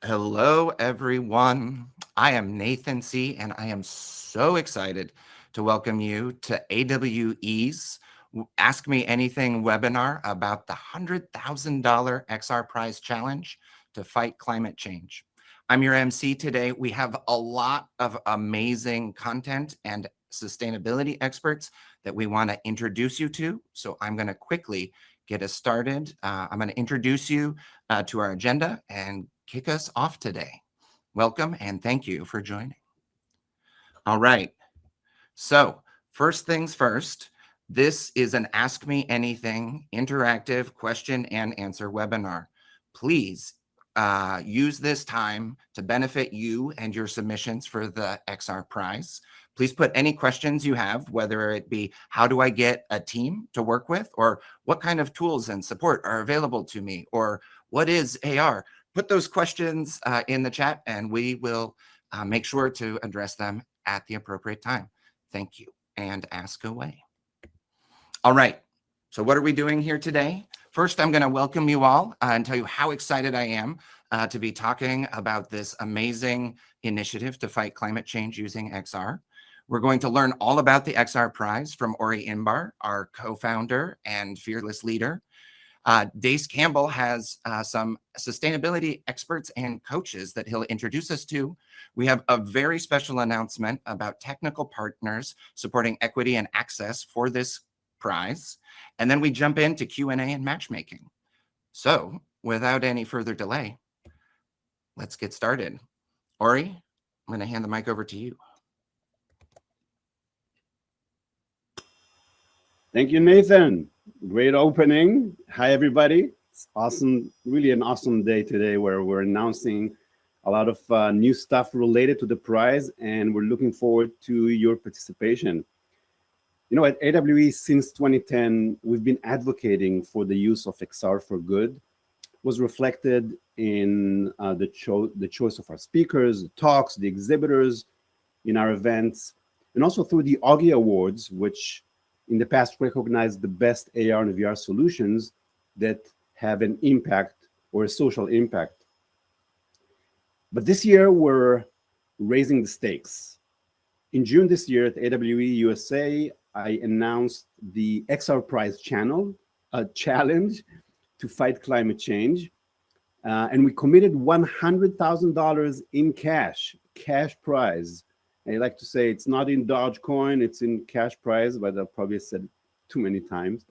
Hello, everyone. I am Nathan C., and I am so excited to welcome you to AWE's Ask Me Anything webinar about the $100,000 XR Prize Challenge to fight climate change. I'm your MC today. We have a lot of amazing content and sustainability experts that we want to introduce you to. So I'm going to quickly get us started. I'm going to introduce you to our agenda and kick us off today. Welcome and thank you for joining. All right. So first things first, this is an Ask Me Anything interactive question and answer webinar. Please use this time to benefit you and your submissions for the XR Prize. Please put any questions you have, whether it be how do I get a team to work with, or what kind of tools and support are available to me, or what is AR? Put those questions in the chat and we will make sure to address them at the appropriate time. Thank you, and ask away. All right, so what are we doing here today? First, I'm going to welcome you all and tell you how excited I am to be talking about this amazing initiative to fight climate change using XR. We're going to learn all about the XR Prize from Ori Imbar, our co-founder and fearless leader. Dace Campbell has some sustainability experts and coaches that he'll introduce us to. We have a very special announcement about technical partners supporting equity and access for this prize. And then we jump into Q&A and matchmaking. So without any further delay, let's get started. Ori, I'm going to hand the mic over to you. Thank you, Nathan. Great opening. Hi, everybody. It's awesome, really an awesome day today where we're announcing a lot of new stuff related to the prize, and we're looking forward to your participation. You know, at AWE since 2010, we've been advocating for the use of XR for good. It was reflected in the choice of our speakers, the talks, the exhibitors in our events, and also through the Augie Awards, which in the past recognized the best AR and VR solutions that have an impact or a social impact. But this year, we're raising the stakes. In June this year at AWE USA, I announced the XR Prize challenge to fight climate change. And we committed $100,000 in cash prize. I like to say it's not in Dogecoin, it's in cash prize, but I've probably said too many times.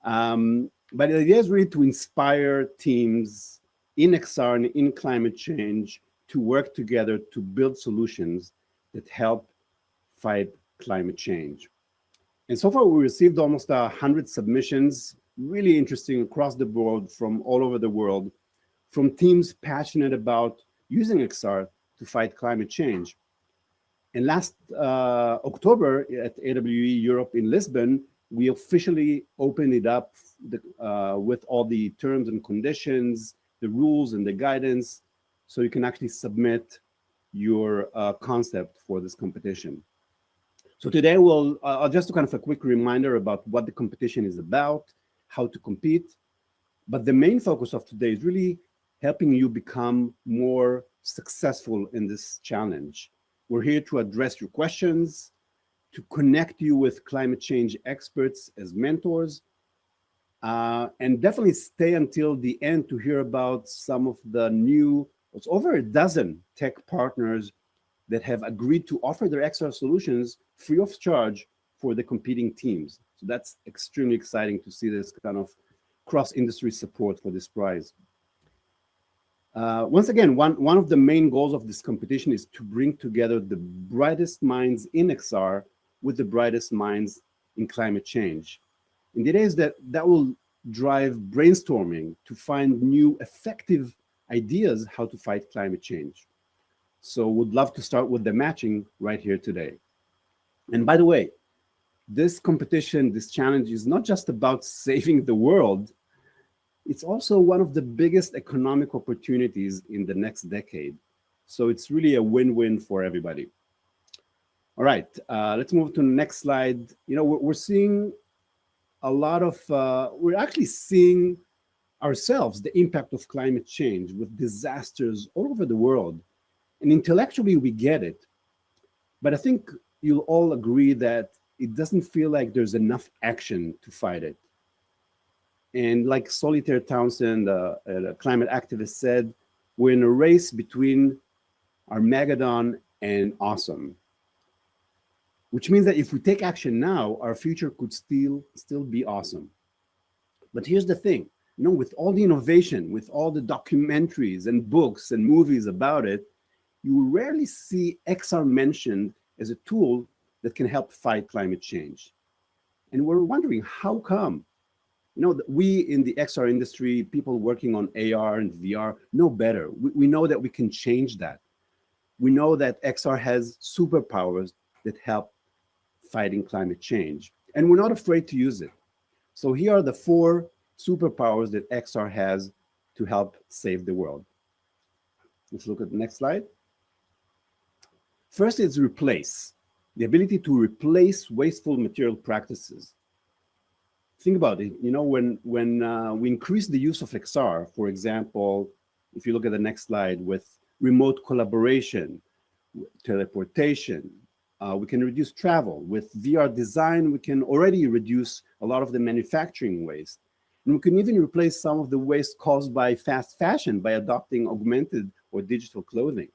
But the idea is really to inspire teams in XR and in climate change to work together to build solutions that help fight climate change. And so far, we received almost 100 submissions, really interesting across the board from all over the world, from teams passionate about using XR to fight climate change. And last October at AWE Europe in Lisbon, we officially opened it up with all the terms and conditions, the rules and the guidance, so you can actually submit your concept for this competition. So today I'll just do kind of a quick reminder about what the competition is about, how to compete. But the main focus of today is really helping you become more successful in this challenge. We're here to address your questions, to connect you with climate change experts as mentors, and definitely stay until the end to hear about some of the new, it's over a dozen tech partners that have agreed to offer their XR solutions free of charge for the competing teams. So that's extremely exciting to see this kind of cross-industry support for this prize. Once again, one of the main goals of this competition is to bring together the brightest minds in XR with the brightest minds in climate change. And the idea is that will drive brainstorming to find new effective ideas how to fight climate change. So would love to start with the matching right here today. And by the way, this competition, this challenge is not just about saving the world, it's also one of the biggest economic opportunities in the next decade. So it's really a win-win for everybody. All right, let's move to the next slide. You know, we're seeing a lot of, we're actually seeing ourselves the impact of climate change with disasters all over the world. And intellectually, we get it. But I think you'll all agree that it doesn't feel like there's enough action to fight it. And like Solitaire Townsend, a climate activist, said, we're in a race between Armageddon and awesome, which means that if we take action now, our future could still be awesome. But here's the thing, with all the innovation, with all the documentaries and books and movies about it, you will rarely see XR mentioned as a tool that can help fight climate change. And we're wondering, how come? We in the XR industry, people working on AR and VR, know better. We know that we can change that. We know that XR has superpowers that help fighting climate change. And we're not afraid to use it. So here are the 4 superpowers that XR has to help save the world. Let's look at the next slide. First is replace, the ability to replace wasteful material practices. Think about it, when we increase the use of XR, for example, if you look at the next slide, with remote collaboration, teleportation, we can reduce travel. With VR design, we can already reduce a lot of the manufacturing waste. And we can even replace some of the waste caused by fast fashion by adopting augmented or digital clothing.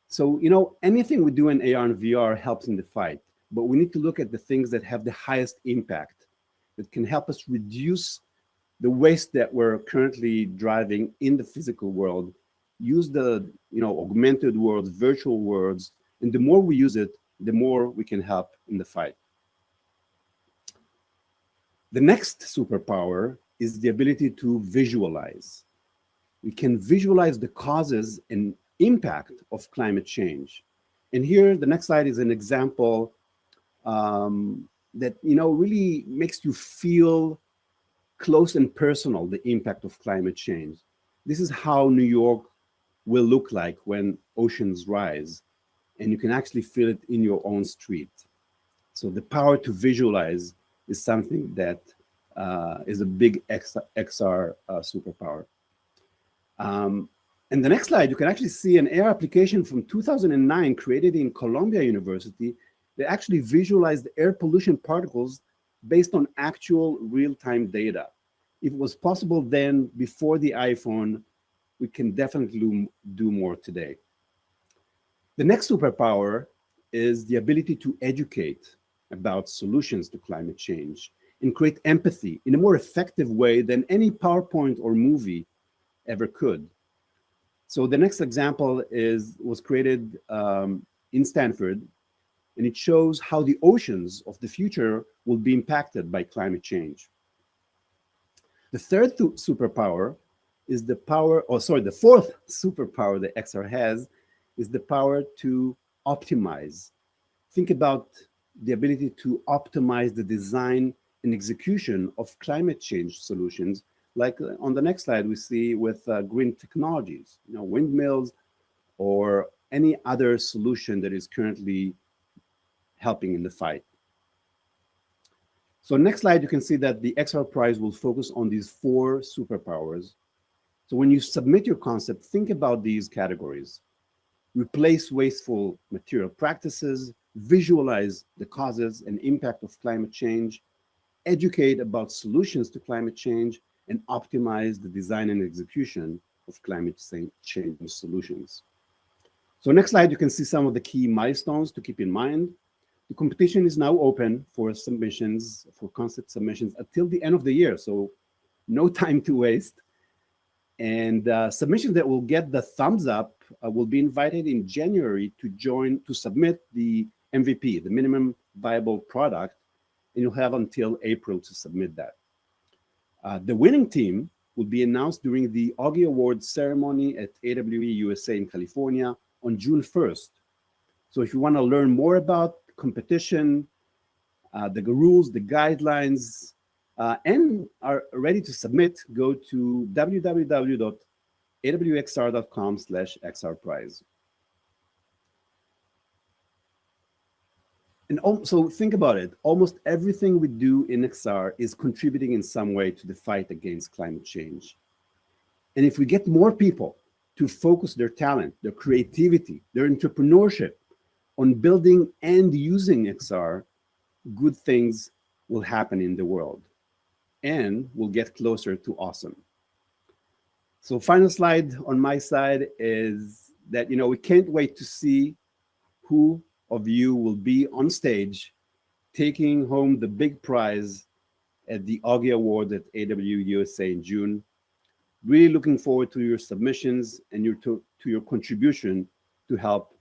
So, anything we do in AR and VR helps in the fight, but we need to look at the things that have the highest impact, that can help us reduce the waste that we're currently driving in the physical world, use the augmented worlds, virtual worlds, and the more we use it, the more we can help in the fight. The next superpower is the ability to visualize. We can visualize the causes and impact of climate change. And here, the next slide is an example that really makes you feel close and personal, the impact of climate change. This is how New York will look like when oceans rise, and you can actually feel it in your own street. So the power to visualize is something that is a big XR superpower. And the next slide, you can actually see an AR application from 2009 created in Columbia University that actually visualized air pollution particles based on actual real-time data. If it was possible then, before the iPhone, we can definitely do more today. The next superpower is the ability to educate about solutions to climate change and create empathy in a more effective way than any PowerPoint or movie ever could. So the next example was created in Stanford, and it shows how the oceans of the future will be impacted by climate change. The third superpower is the fourth superpower that XR has is the power to optimize. Think about the ability to optimize the design and execution of climate change solutions. Like on the next slide, we see with green technologies, windmills or any other solution that is currently helping in the fight. So next slide, you can see that the XR Prize will focus on these 4 superpowers. So when you submit your concept, think about these categories. Replace wasteful material practices, visualize the causes and impact of climate change, educate about solutions to climate change, and optimize the design and execution of climate change solutions. So next slide, you can see some of the key milestones to keep in mind. The competition is now open for submissions, for concept submissions until the end of the year, so no time to waste. And submissions that will get the thumbs up will be invited in January to submit the MVP, the minimum viable product, and you'll have until April to submit that. The winning team will be announced during the Augie Awards ceremony at AWE USA in California on June 1st. So if you want to learn more about competition, the rules, the guidelines, and are ready to submit, go to www.awxr.com/xrprize. So think about it. Almost everything we do in XR is contributing in some way to the fight against climate change. And if we get more people to focus their talent, their creativity, their entrepreneurship on building and using XR, good things will happen in the world and we'll get closer to awesome. So final slide on my side is that, we can't wait to see who of you will be on stage taking home the big prize at the Augie Award at AW USA in June. Really looking forward to your submissions and to your contribution to help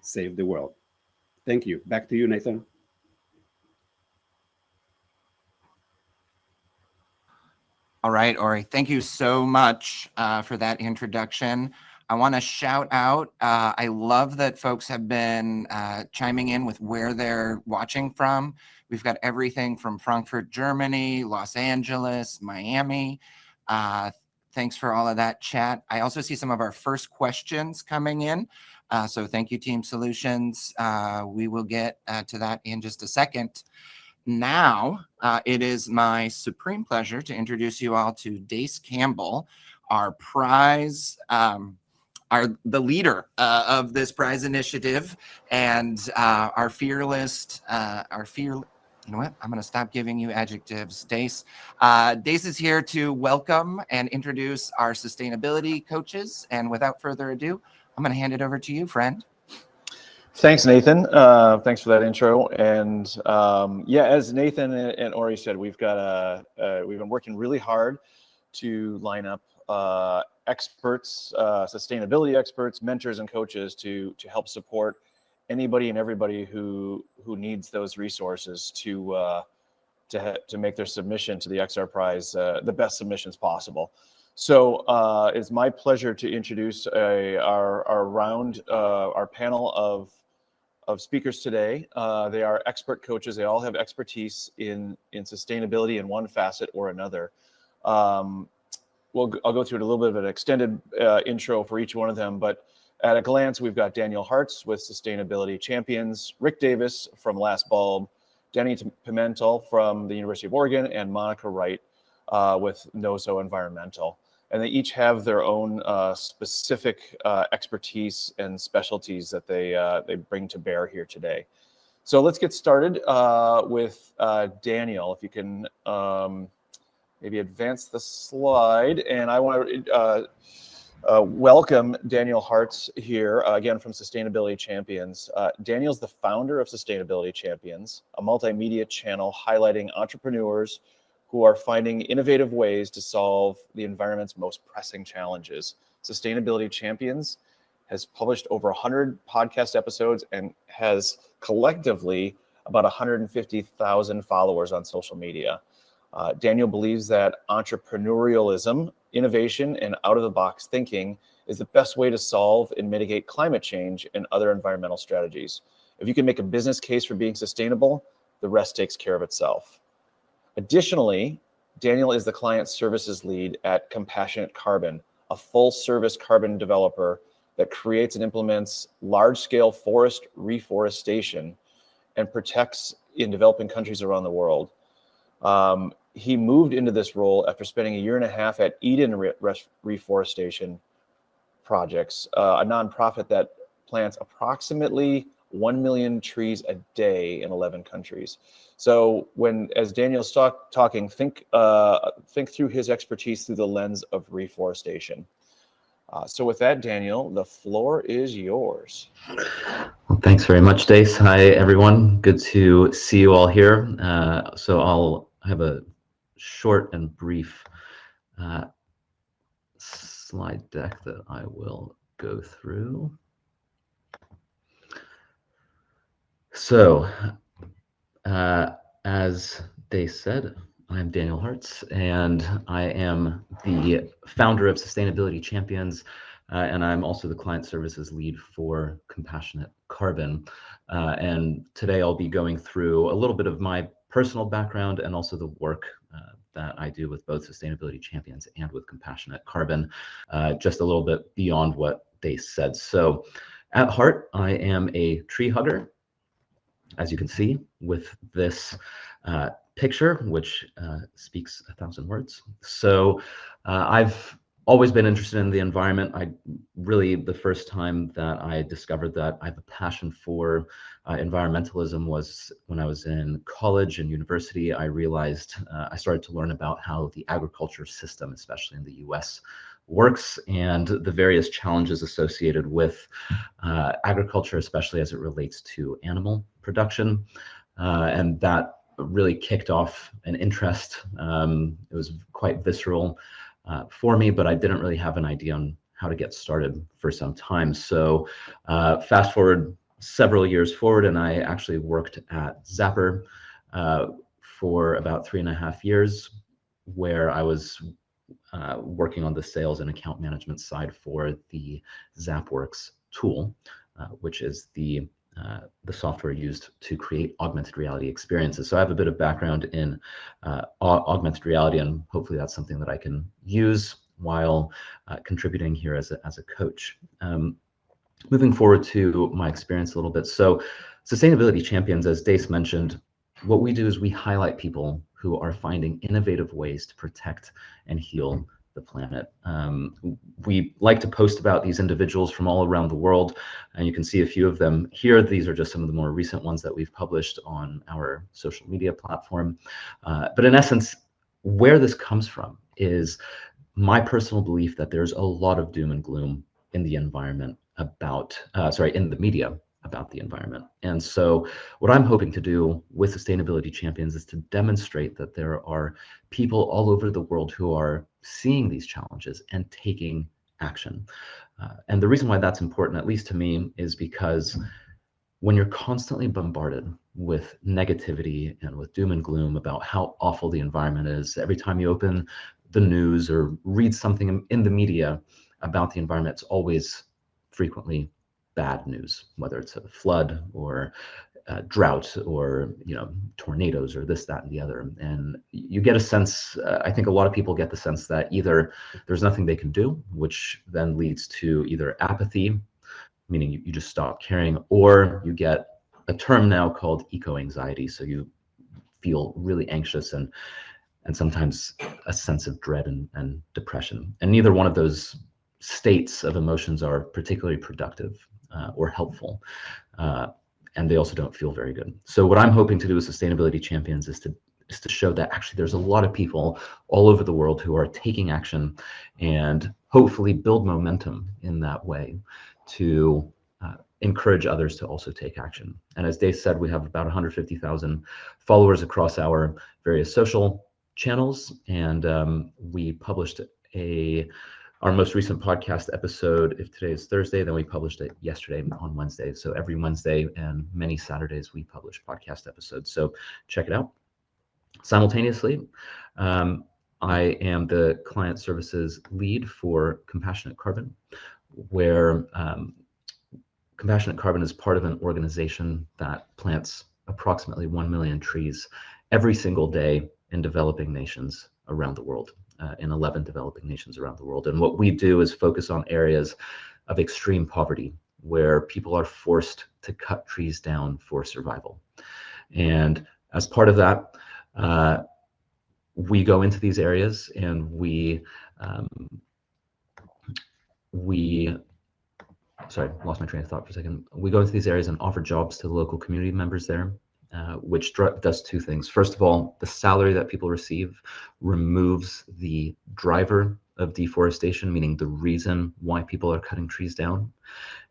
save the world. Thank you. Back to you, Nathan. All right, Ori, thank you so much for that introduction. I want to shout out, I love that folks have been chiming in with where they're watching from. We've got everything from Frankfurt, Germany, Los Angeles, Miami. Thanks for all of that chat. I also see some of our first questions coming in. So thank you, Team Solutions. We will get to that in just a second. Now, it is my supreme pleasure to introduce you all to Dace Campbell, our prize, the leader of this prize initiative, and you know what? I'm going to stop giving you adjectives, Dace. Dace is here to welcome and introduce our sustainability coaches. And without further ado, I'm going to hand it over to you, friend. Thanks, Nathan. Thanks for that intro. And yeah, as Nathan and Ori said, we've been working really hard to line up experts, sustainability experts, mentors, and coaches to help support anybody and everybody who needs those resources to make their submission to the XR Prize the best submissions possible. So it's my pleasure to introduce our panel of speakers today. They are expert coaches. They all have expertise in sustainability in one facet or another. I'll go through a little bit of an extended intro for each one of them, but at a glance, we've got Daniel Hartz with Sustainability Champions, Rick Davis from Last Bulb, Danny Pimentel from the University of Oregon, and Monica Wright with NOSO Environmental. And they each have their own specific expertise and specialties that they bring to bear here today. So let's get started with Daniel. If you can maybe advance the slide. And I want to welcome Daniel Hartz here, again from Sustainability Champions. Daniel's the founder of Sustainability Champions, a multimedia channel highlighting entrepreneurs who are finding innovative ways to solve the environment's most pressing challenges. Sustainability Champions has published over 100 podcast episodes and has collectively about 150,000 followers on social media. Daniel believes that entrepreneurialism, innovation, and out-of-the-box thinking is the best way to solve and mitigate climate change and other environmental strategies. If you can make a business case for being sustainable, the rest takes care of itself. Additionally, Daniel is the client services lead at Compassionate Carbon, a full-service carbon developer that creates and implements large-scale forest reforestation and protects in developing countries around the world. He moved into this role after spending a year and a half at Eden Reforestation Projects, a nonprofit that plants approximately 1 million trees a day in 11 countries. So as Daniel's talking, think through his expertise through the lens of reforestation. So with that, Daniel, the floor is yours. Well, thanks very much, Dace. Hi, everyone. Good to see you all here. So I'll have a short and brief slide deck that I will go through. So, as Dace said, I'm Daniel Hartz, and I am the founder of Sustainability Champions, and I'm also the client services lead for Compassionate Carbon. And today I'll be going through a little bit of my personal background and also the work that I do with both Sustainability Champions and with Compassionate Carbon, just a little bit beyond what Dace said. So at heart, I am a tree hugger. as you can see with this picture, which speaks 1,000 words. So I've always been interested in the environment. The first time that I discovered that I have a passion for environmentalism was when I was in college and university. I realized I started to learn about how the agriculture system, especially in the US, works and the various challenges associated with agriculture, especially as it relates to animal production. And that really kicked off an interest. It was quite visceral for me, but I didn't really have an idea on how to get started for some time. So fast forward several years forward, and I actually worked at Zapper for about 3.5 years, where I was working on the sales and account management side for the ZapWorks tool, which is the software used to create augmented reality experiences. So I have a bit of background in augmented reality, and hopefully that's something that I can use while contributing here as a coach. Moving forward to my experience a little bit. So Sustainability Champions, as Dace mentioned, what we do is we highlight people who are finding innovative ways to protect and heal the planet. We like to post about these individuals from all around the world, and you can see a few of them here. These are just some of the more recent ones that we've published on our social media platform. But in essence, where this comes from is my personal belief that there's a lot of doom and gloom in the environment in the media about the environment. And so what I'm hoping to do with Sustainability Champions is to demonstrate that there are people all over the world who are seeing these challenges and taking action. And the reason why that's important, at least to me, is because when you're constantly bombarded with negativity and with doom and gloom about how awful the environment is, every time you open the news or read something in the media about the environment, it's always frequently bad news, whether it's a flood or drought or tornadoes or this, that, and the other. And you get a sense, I think a lot of people get the sense that either there's nothing they can do, which then leads to either apathy, meaning you just stop caring, or you get a term now called eco-anxiety. So you feel really anxious and sometimes a sense of dread and depression. And neither one of those states of emotions are particularly productive or helpful. And they also don't feel very good. So what I'm hoping to do with Sustainability Champions is to show that actually there's a lot of people all over the world who are taking action and hopefully build momentum in that way to encourage others to also take action. And as Dave said, we have about 150,000 followers across our various social channels, and we published our most recent podcast episode. If today is Thursday, then we published it yesterday on Wednesday. So every Wednesday and many Saturdays we publish podcast episodes. So check it out. Simultaneously, I am the client services lead for Compassionate Carbon, where Compassionate Carbon is part of an organization that plants approximately 1 million trees every single day in developing nations around the world, in 11 developing nations around the world. And what we do is focus on areas of extreme poverty where people are forced to cut trees down for survival. And as part of that, we go into these areas and sorry, lost my train of thought for a second. We go into these areas and offer jobs to the local community members there, which does two things. First of all, the salary that people receive removes the driver of deforestation, meaning the reason why people are cutting trees down.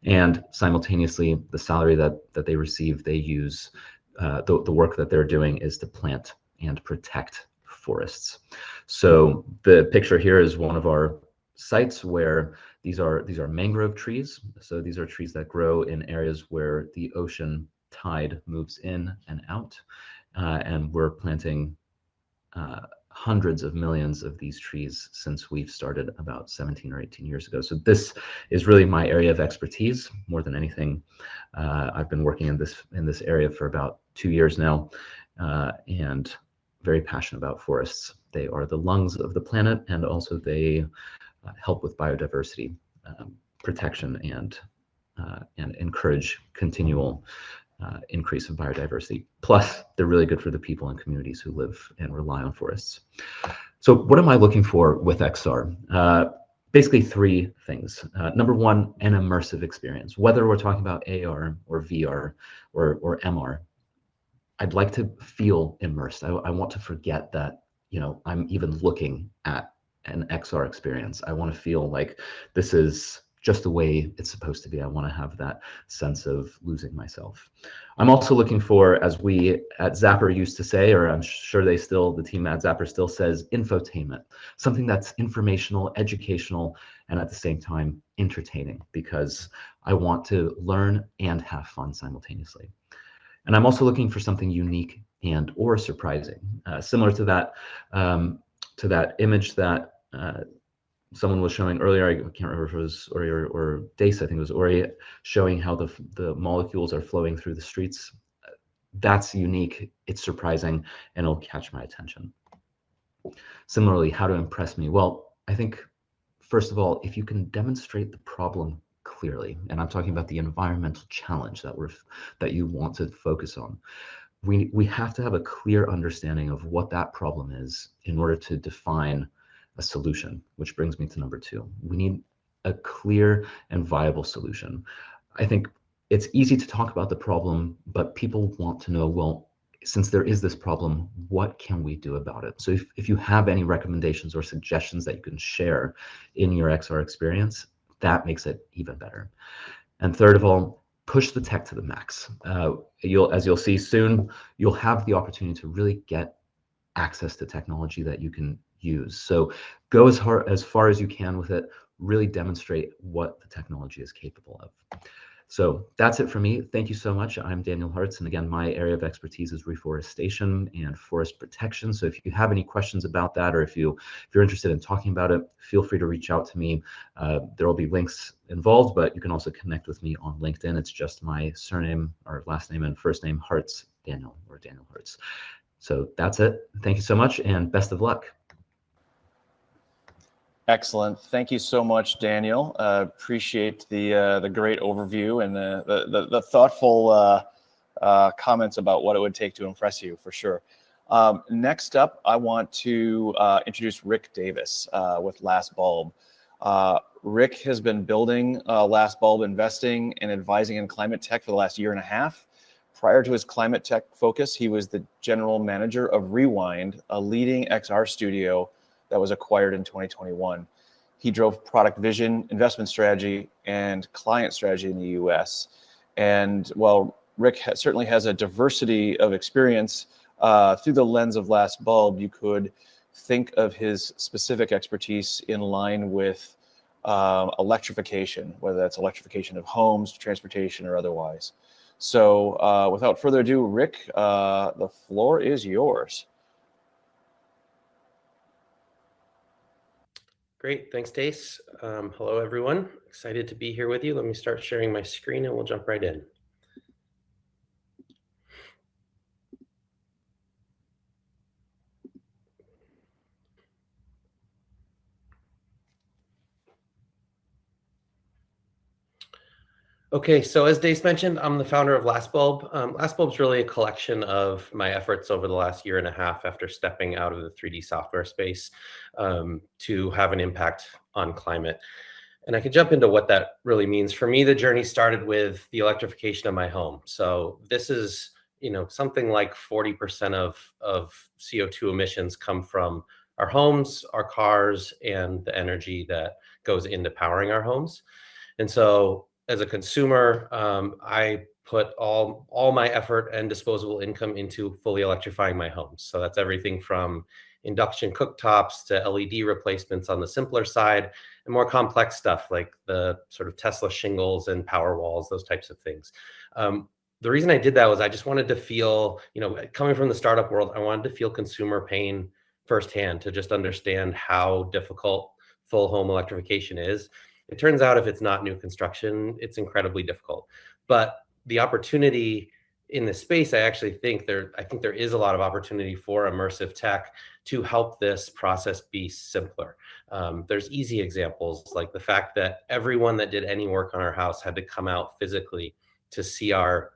And simultaneously, the salary that they receive, they use, the work that they're doing is to plant and protect forests. So the picture here is one of our sites where these are mangrove trees. So these are trees that grow in areas where the ocean tide moves in and out, and we're planting hundreds of millions of these trees since we've started about 17 or 18 years ago. So this is really my area of expertise more than anything. I've been working in this area for about 2 years now, and very passionate about forests. They are the lungs of the planet, and also they help with biodiversity protection and encourage continual increase of biodiversity. Plus, they're really good for the people and communities who live and rely on forests. So what am I looking for with XR? Basically three things. Number one, an immersive experience. Whether we're talking about AR or VR or MR, I'd like to feel immersed. I want to forget that, I'm even looking at an XR experience. I want to feel like this is just the way it's supposed to be. I want to have that sense of losing myself. I'm also looking for, as we at Zapper used to say, or I'm sure the team at Zapper still says, infotainment, something that's informational, educational, and at the same time entertaining, because I want to learn and have fun simultaneously. And I'm also looking for something unique and or surprising, similar to that image that someone was showing earlier. I can't remember if it was Ori or Dace. I think it was Ori, showing how the molecules are flowing through the streets. That's unique, it's surprising, and it'll catch my attention. Similarly, how to impress me? Well, I think, first of all, if you can demonstrate the problem clearly, and I'm talking about the environmental challenge that you want to focus on, we have to have a clear understanding of what that problem is in order to define a solution, which brings me to number two. We need a clear and viable solution. I think it's easy to talk about the problem, but people want to know, well, since there is this problem, what can we do about it? So if you have any recommendations or suggestions that you can share in your XR experience, that makes it even better. And third of all, push the tech to the max. As you'll see soon, you'll have the opportunity to really get access to technology that you can use. So go as far as you can with it, really demonstrate what the technology is capable of. So that's it for me. Thank you so much. I'm Daniel Hartz, and again, my area of expertise is reforestation and forest protection. So if you have any questions about that, or if you're interested in talking about it, feel free to reach out to me. There will be links involved, but you can also connect with me on LinkedIn. It's just my surname or last name and first name, Hartz Daniel, or Daniel Hartz. So that's it. Thank you so much, and best of luck. Excellent. Thank you so much, Daniel. Appreciate the great overview and the thoughtful comments about what it would take to impress you, for sure. Next up, I want to introduce Rick Davis with Last Bulb. Rick has been building Last Bulb investing and advising in climate tech for the last year and a half. Prior to his climate tech focus, he was the general manager of Rewind, a leading XR studio that was acquired in 2021. He drove product vision, investment strategy, and client strategy in the US. And while Rick certainly has a diversity of experience through the lens of Last Bulb, you could think of his specific expertise in line with electrification, whether that's electrification of homes, transportation, or otherwise. So without further ado, Rick, the floor is yours. Great, thanks, Dace. Hello, everyone. Excited to be here with you. Let me start sharing my screen and we'll jump right in. Okay, so as Dace mentioned, I'm the founder of Last Bulb. Last Bulb is really a collection of my efforts over the last year and a half after stepping out of the 3D software space to have an impact on climate. And I can jump into what that really means. For me, the journey started with the electrification of my home. So this is, something like 40% of CO2 emissions come from our homes, our cars, and the energy that goes into powering our homes. And so as a consumer, I put all my effort and disposable income into fully electrifying my homes. So that's everything from induction cooktops to LED replacements on the simpler side, and more complex stuff like the sort of Tesla shingles and power walls, those types of things. The reason I did that was I just wanted to feel, coming from the startup world, I wanted to feel consumer pain firsthand, to just understand how difficult full home electrification is. It turns out if it's not new construction, it's incredibly difficult. But the opportunity in this space, I think there is a lot of opportunity for immersive tech to help this process be simpler. There's easy examples, like the fact that everyone that did any work on our house had to come out physically to see our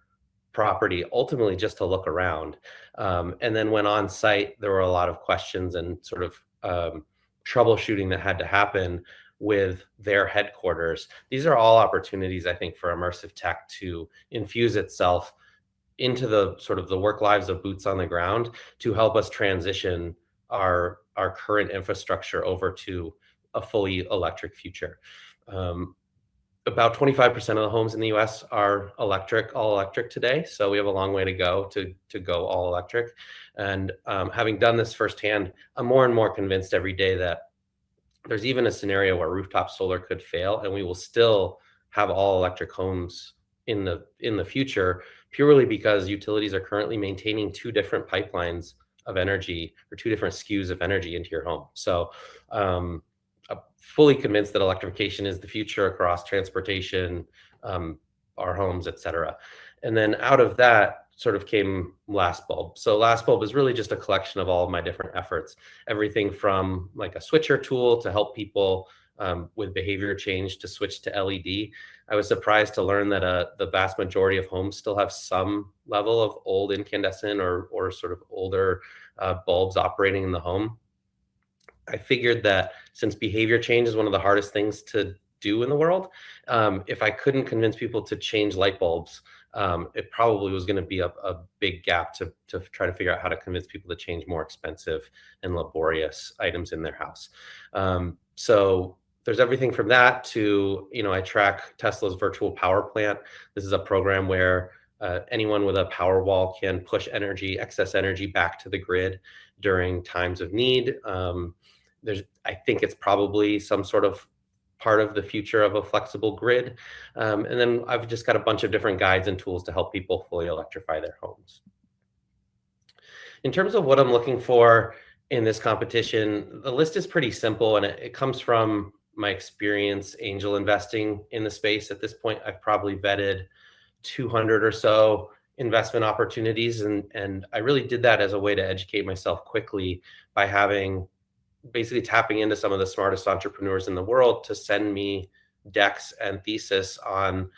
property, ultimately just to look around. And then when on site, there were a lot of questions and sort of troubleshooting that had to happen with their headquarters. These are all opportunities, I think, for immersive tech to infuse itself into the sort of the work lives of boots on the ground to help us transition our current infrastructure over to a fully electric future. About 25% of the homes in the US are all electric today. So we have a long way to go to go all electric. And having done this firsthand, I'm more and more convinced every day that there's even a scenario where rooftop solar could fail and we will still have all electric homes in the future, purely because utilities are currently maintaining two different pipelines of energy, or two different SKUs of energy into your home. So I'm fully convinced that electrification is the future across transportation, our homes, et cetera. And then out of that sort of came Lastbulb. So Lastbulb is really just a collection of all of my different efforts, everything from like a switcher tool to help people with behavior change to switch to LED. I was surprised to learn that the vast majority of homes still have some level of old incandescent or sort of older bulbs operating in the home. I figured that since behavior change is one of the hardest things to do in the world, if I couldn't convince people to change light bulbs, it probably was going to be a big gap to try to figure out how to convince people to change more expensive and laborious items in their house. So there's everything from that to, I track Tesla's virtual power plant. This is a program where anyone with a power wall can push excess energy back to the grid during times of need. I think it's probably some sort of part of the future of a flexible grid. And then I've just got a bunch of different guides and tools to help people fully electrify their homes. In terms of what I'm looking for in this competition, the list is pretty simple, and it comes from my experience angel investing in the space. At this point, I've probably vetted 200 or so investment opportunities. And I really did that as a way to educate myself quickly by basically tapping into some of the smartest entrepreneurs in the world to send me decks and thesis on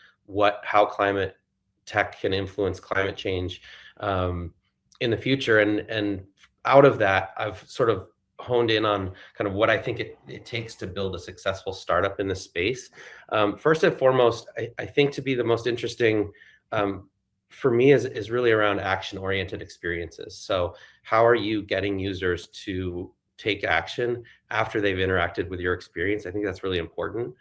how climate tech can influence climate change in the future. And out of that, I've sort of honed in on kind of what I think it takes to build a successful startup in this space. First and foremost, I think to be the most interesting for me is really around action-oriented experiences. So how are you getting users to take action after they've interacted with your experience? I think that's really important.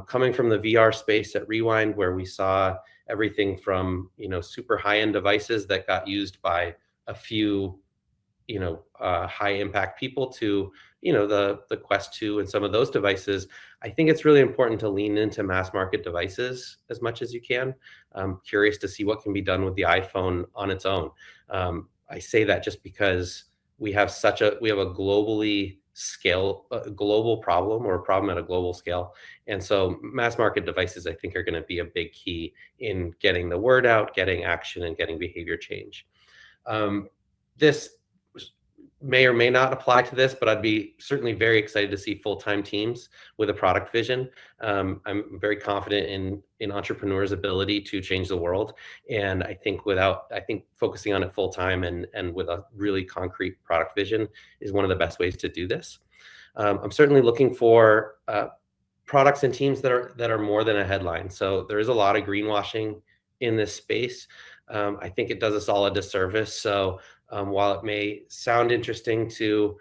Coming from the VR space at Rewind, where we saw everything from super high-end devices that got used by a few high impact people to the Quest 2 and some of those devices, I think it's really important to lean into mass market devices as much as you can. I'm curious to see what can be done with the iPhone on its own. I say that just because we have a global problem, or a problem at a global scale. And so mass market devices, I think, are going to be a big key in getting the word out, getting action, and getting behavior change. This may or may not apply to this, but I'd be certainly very excited to see full-time teams with a product vision. I'm very confident in entrepreneurs' ability to change the world. And I think focusing on it full-time and with a really concrete product vision is one of the best ways to do this. I'm certainly looking for products and teams that are more than a headline. So there is a lot of greenwashing in this space. I think it does us all a disservice. So while it may sound interesting to,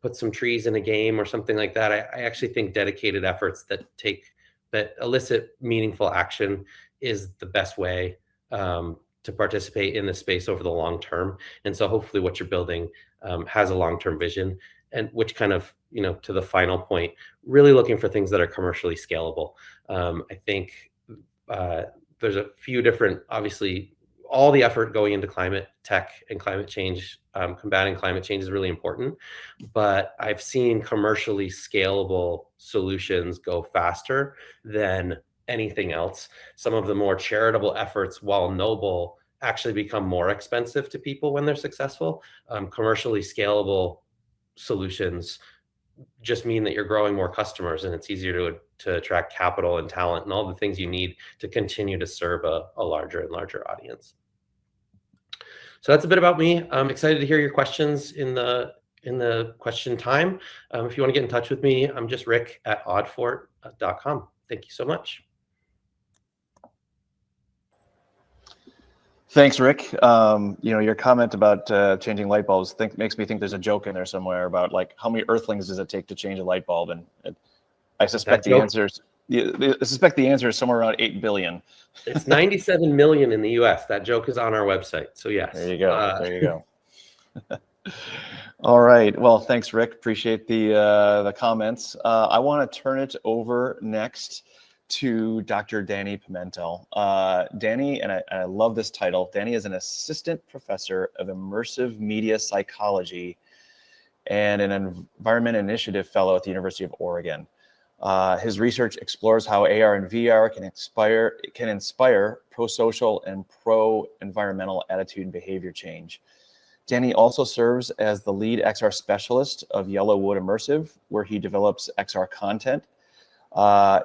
put some trees in a game or something like that, I actually think dedicated efforts that elicit meaningful action is the best way to participate in this space over the long term. And so hopefully what you're building has a long-term vision, and which kind of, to the final point, really looking for things that are commercially scalable. I think there's a few different, obviously, all the effort going into climate tech and climate change, combating climate change is really important, but I've seen commercially scalable solutions go faster than anything else. Some of the more charitable efforts, while noble, actually become more expensive to people when they're successful. Commercially scalable solutions just mean that you're growing more customers, and it's easier to attract capital and talent and all the things you need to continue to serve a larger and larger audience. So that's a bit about me. I'm excited to hear your questions in the question time. If you want to get in touch with me, I'm just rick@oddfort.com. Thank you so much. Thanks, Rick. Your comment about changing light bulbs makes me think there's a joke in there somewhere about like how many Earthlings does it take to change a light bulb, and I suspect the answer is somewhere around 8 billion. It's 97 million in the U.S. That joke is on our website. So yes. There you go. There you go. All right. Well, thanks, Rick. Appreciate the comments. I want to turn it over next to Dr. Danny Pimentel. Danny, and I love this title, Danny is an assistant professor of immersive media psychology and an environment initiative fellow at the University of Oregon. His research explores how AR and VR can inspire pro-social and pro-environmental attitude and behavior change. Danny also serves as the lead XR specialist of Yellowwood Immersive, where he develops XR content.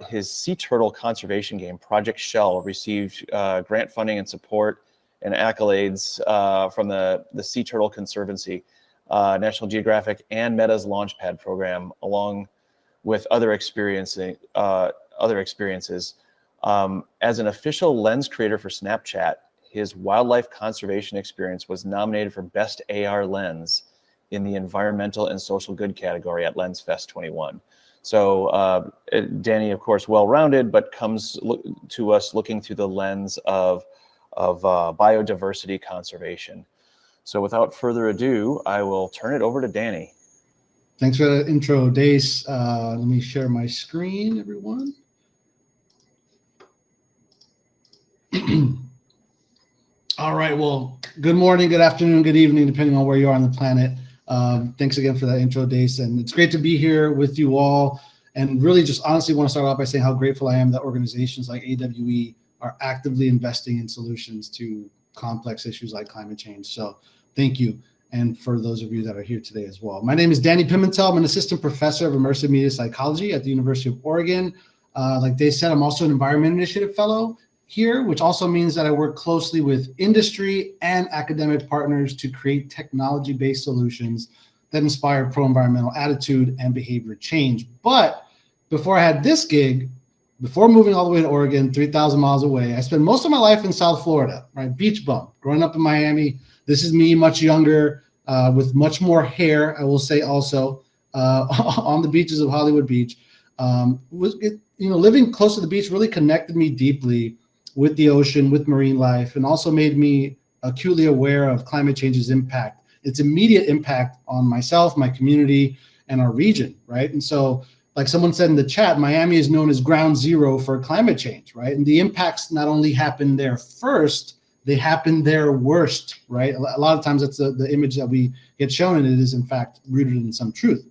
His sea turtle conservation game, Project Shell, received grant funding and support and accolades from the Sea Turtle Conservancy, National Geographic, and Meta's Launchpad program, along with other experiences. As an official lens creator for Snapchat, his wildlife conservation experience was nominated for Best AR Lens in the Environmental and Social Good category at LensFest 21. So Danny, of course, well-rounded, but comes to us looking through the lens of biodiversity conservation. So without further ado, I will turn it over to Danny. Thanks for the intro, Dace. Let me share my screen, everyone. All right, well, good morning, good afternoon, good evening, depending on where you are on the planet. Thanks again for that intro, Dace. And it's great to be here with you all. And really just honestly want to start off by saying how grateful I am that organizations like AWE are actively investing in solutions to complex issues like climate change. So thank you. And for those of you that are here today as well. My name is Danny Pimentel. I'm an assistant professor of immersive media psychology at the University of Oregon. Like Dace said, I'm also an environment initiative fellow here, which also means that I work closely with industry and academic partners to create technology-based solutions that inspire pro-environmental attitude and behavior change. But before I had this gig, before moving all the way to Oregon, 3,000 miles away, I spent most of my life in South Florida, right? Beach bum, growing up in Miami. This is me, much younger, with much more hair, I will say also, on the beaches of Hollywood Beach. Living close to the beach really connected me deeply with the ocean, with marine life, and also made me acutely aware of climate change's impact, its immediate impact on myself, my community, and our region, right? And so, like someone said in the chat, Miami is known as ground zero for climate change, right? And the impacts not only happen there first, they happen there worst, right? A lot of times that's the image that we get shown, and it is in fact rooted in some truth.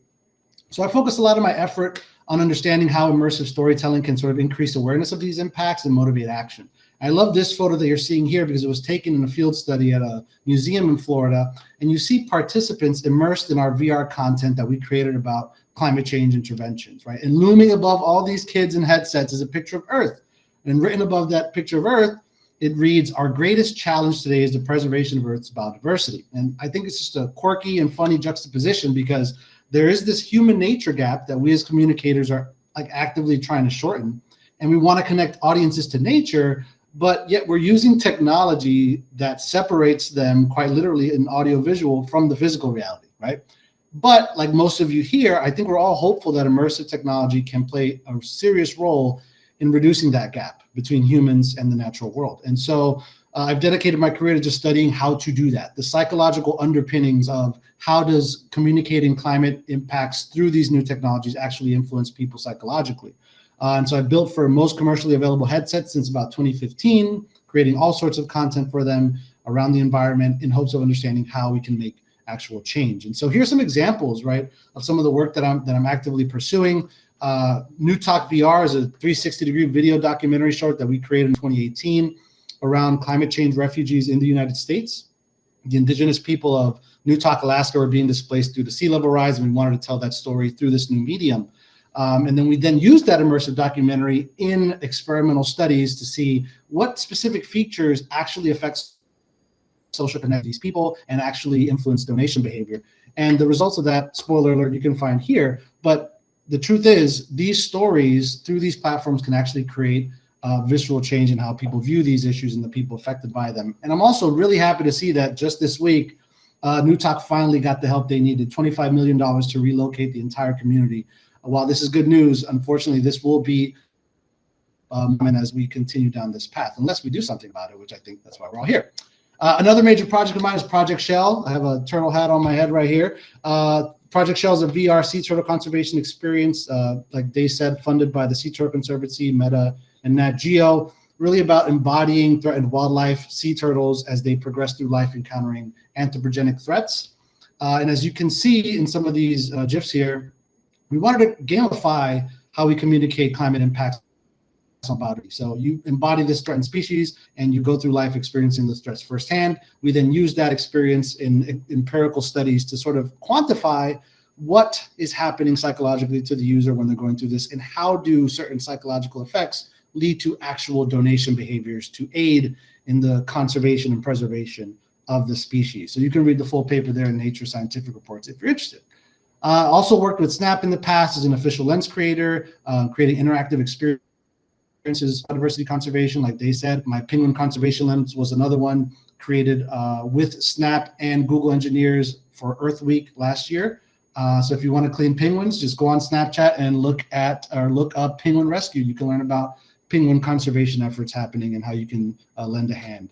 So I focus a lot of my effort on understanding how immersive storytelling can sort of increase awareness of these impacts and motivate action. I love this photo that you're seeing here because it was taken in a field study at a museum in Florida, and you see participants immersed in our VR content that we created about climate change interventions, right? And looming above all these kids in headsets is a picture of Earth. And written above that picture of Earth, it reads, "Our greatest challenge today is the preservation of Earth's biodiversity." And I think it's just a quirky and funny juxtaposition because there is this human nature gap that we as communicators are like actively trying to shorten. And we want to connect audiences to nature, but yet we're using technology that separates them quite literally in audiovisual from the physical reality, right? But like most of you here, I think we're all hopeful that immersive technology can play a serious role in reducing that gap between humans and the natural world. And so I've dedicated my career to just studying how to do that, the psychological underpinnings of how does communicating climate impacts through these new technologies actually influence people psychologically. And so I built for most commercially available headsets since about 2015, creating all sorts of content for them around the environment in hopes of understanding how we can make actual change. And so here's some examples, right, of some of the work that I'm actively pursuing. New Talk VR is a 360-degree video documentary short that we created in 2018 around climate change refugees in the United States. The indigenous people of Newtok, Alaska were being displaced due to sea level rise, and we wanted to tell that story through this new medium. And then we used that immersive documentary in experimental studies to see what specific features actually affect social connect these people and actually influence donation behavior. And the results of that, spoiler alert, you can find here. But the truth is, these stories through these platforms can actually create visceral change in how people view these issues and the people affected by them. And I'm also really happy to see that just this week, Newtok finally got the help they needed, $25 million to relocate the entire community. While this is good news, unfortunately, this will be as we continue down this path, unless we do something about it, which I think that's why we're all here. Another major project of mine is Project Shell. I have a turtle hat on my head right here. Project Shell is a VR sea turtle conservation experience, like they said, funded by the Sea Turtle Conservancy, Meta, and Nat Geo, really about embodying threatened wildlife, sea turtles, as they progress through life encountering anthropogenic threats. And as you can see in some of these GIFs here, we wanted to gamify how we communicate climate impacts on biodiversity. So you embody this threatened species and you go through life experiencing those threats firsthand. We then use that experience in empirical studies to sort of quantify what is happening psychologically to the user when they're going through this, and how do certain psychological effects lead to actual donation behaviors to aid in the conservation and preservation of the species. So you can read the full paper there in Nature Scientific Reports if you're interested. Also worked with Snap in the past as an official lens creator, creating interactive experiences, biodiversity conservation, like they said. My penguin conservation lens was another one created with Snap and Google engineers for Earth Week last year. So if you want to clean penguins, just go on Snapchat and look up penguin rescue. You can learn about penguin conservation efforts happening and how you can lend a hand.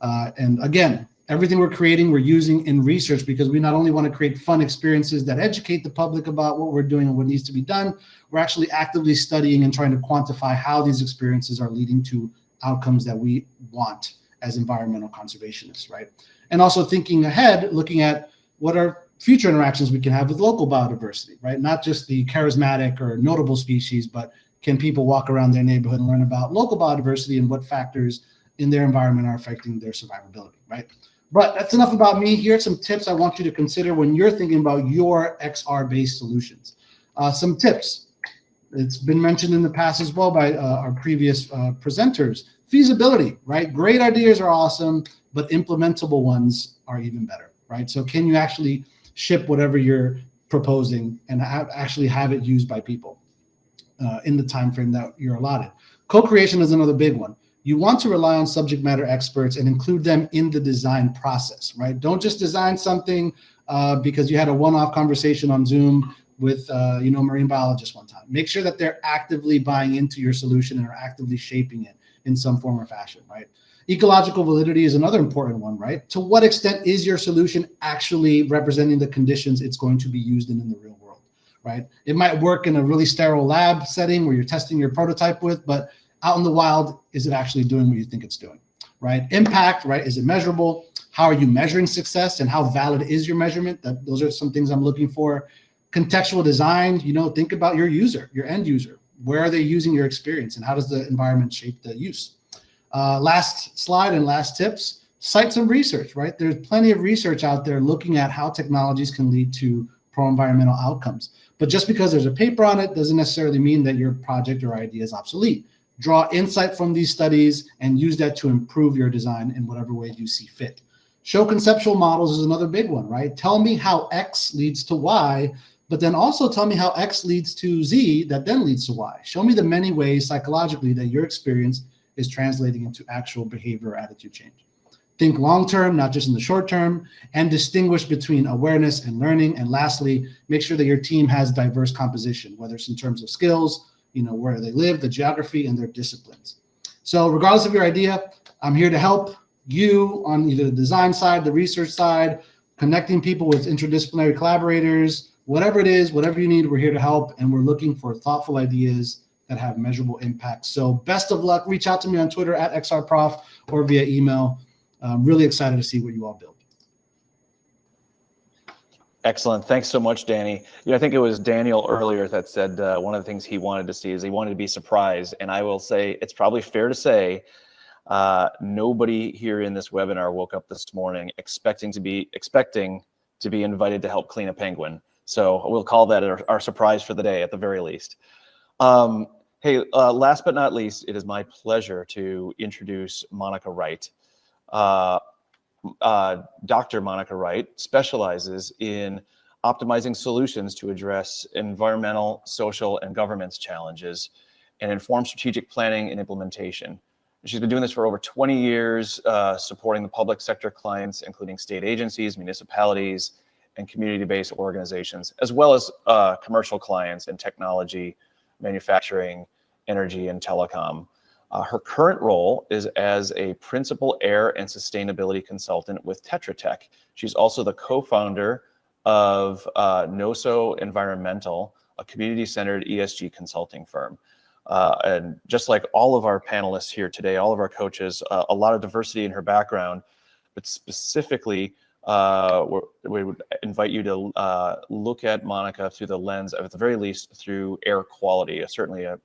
And again, everything we're creating, we're using in research, because we not only want to create fun experiences that educate the public about what we're doing and what needs to be done, we're actually actively studying and trying to quantify how these experiences are leading to outcomes that we want as environmental conservationists, right? And also thinking ahead, looking at what are future interactions we can have with local biodiversity, right? Not just the charismatic or notable species, but can people walk around their neighborhood and learn about local biodiversity and what factors in their environment are affecting their survivability, right? But that's enough about me. Here are some tips I want you to consider when you're thinking about your XR-based solutions. Some tips. It's been mentioned in the past as well by our previous presenters. Feasibility, right? Great ideas are awesome, but implementable ones are even better, right? So can you actually ship whatever you're proposing and actually have it used by people in the time frame that you're allotted? Co-creation is another big one. You want to rely on subject matter experts and include them in the design process, right? Don't just design something because you had a one-off conversation on Zoom with marine biologists one time. Make sure that they're actively buying into your solution and are actively shaping it in some form or fashion, right? Ecological validity is another important one, right? To what extent is your solution actually representing the conditions it's going to be used in the real world, right? It might work in a really sterile lab setting where you're testing your prototype with, but out in the wild, is it actually doing what you think it's doing, right? Impact, right? Is it measurable? How are you measuring success, and how valid is your measurement? Those are some things I'm looking for. Contextual design, think about your user, your end user. Where are they using your experience, and how does the environment shape the use? Last slide and last tips, cite some research, right? There's plenty of research out there looking at how technologies can lead to pro-environmental outcomes. But just because there's a paper on it doesn't necessarily mean that your project or idea is obsolete. Draw insight from these studies and use that to improve your design in whatever way you see fit. Show conceptual models is another big one, right? Tell me how X leads to Y, but then also tell me how X leads to Z that then leads to Y. Show me the many ways psychologically that your experience is translating into actual behavior or attitude change. Think long-term, not just in the short term, and distinguish between awareness and learning. And lastly, make sure that your team has diverse composition, whether it's in terms of skills, where they live, the geography, and their disciplines. So regardless of your idea, I'm here to help you on either the design side, the research side, connecting people with interdisciplinary collaborators, whatever it is, whatever you need, we're here to help. And we're looking for thoughtful ideas that have measurable impact. So best of luck. Reach out to me on Twitter at XRProf or via email. I'm really excited to see what you all build. Excellent. Thanks so much, Danny. I think it was Daniel earlier that said one of the things he wanted to see is he wanted to be surprised. And I will say, it's probably fair to say nobody here in this webinar woke up this morning expecting to be invited to help clean a penguin. So we'll call that our surprise for the day at the very least. Hey, last but not least, it is my pleasure to introduce Monica Wright. Dr. Monica Wright specializes in optimizing solutions to address environmental, social, and governance challenges and inform strategic planning and implementation. She's been doing this for over 20 years, supporting the public sector clients, including state agencies, municipalities, and community-based organizations, as well as commercial clients in technology, manufacturing, energy, and telecom. Her current role is as a principal air and sustainability consultant with Tetra Tech. She's also the co-founder of NOSO Environmental, a community-centered ESG consulting firm. And just like all of our panelists here today, all of our coaches, a lot of diversity in her background, but specifically, we would invite you to look at Monica through the lens of, at the very least, through air quality, certainly a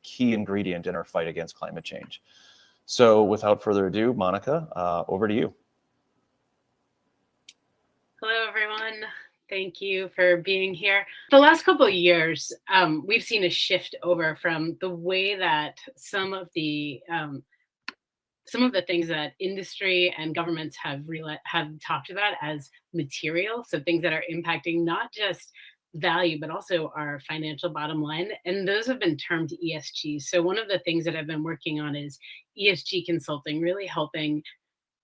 key ingredient in our fight against climate change. So without further ado, Monica, over to you. Hello, everyone. Thank you for being here. The last couple of years, we've seen a shift over from the way that some of the things that industry and governments have talked about as material, so things that are impacting not just value, but also our financial bottom line. And those have been termed ESG. So one of the things that I've been working on is ESG consulting, really helping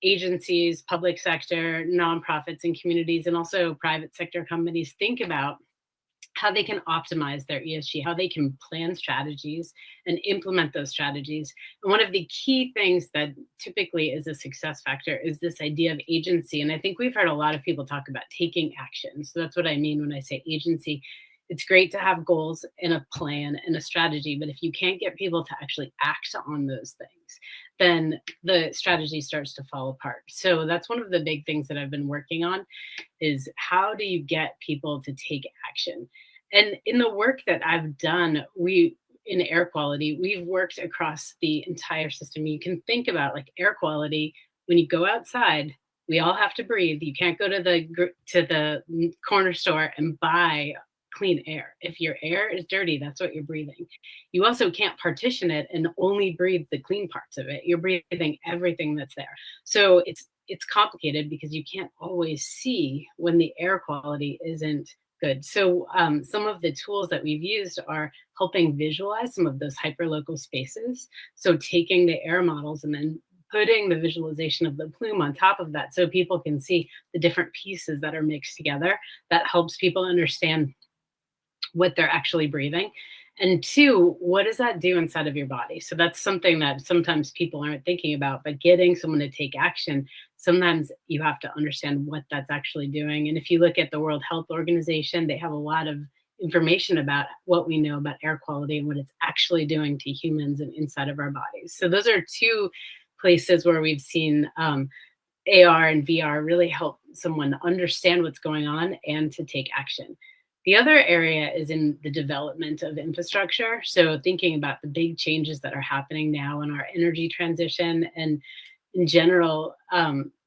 agencies, public sector, nonprofits, and communities, and also private sector companies think about how they can optimize their ESG, how they can plan strategies and implement those strategies. And one of the key things that typically is a success factor is this idea of agency. And I think we've heard a lot of people talk about taking action. So that's what I mean when I say agency. It's great to have goals and a plan and a strategy, but if you can't get people to actually act on those things, then the strategy starts to fall apart. So that's one of the big things that I've been working on is how do you get people to take action? And in the work that I've done, in air quality, we've worked across the entire system. You can think about like air quality, when you go outside, we all have to breathe. You can't go to the corner store and buy clean air. If your air is dirty, that's what you're breathing. You also can't partition it and only breathe the clean parts of it. You're breathing everything that's there. So it's complicated because you can't always see when the air quality isn't good. So some of the tools that we've used are helping visualize some of those hyperlocal spaces. So taking the air models and then putting the visualization of the plume on top of that so people can see the different pieces that are mixed together. That helps people understand what they're actually breathing. And two, what does that do inside of your body? So that's something that sometimes people aren't thinking about, but getting someone to take action, sometimes you have to understand what that's actually doing. And if you look at the World Health Organization, they have a lot of information about what we know about air quality and what it's actually doing to humans and inside of our bodies. So those are two places where we've seen AR and VR really help someone understand what's going on and to take action. The other area is in the development of infrastructure. So thinking about the big changes that are happening now in our energy transition, and in general,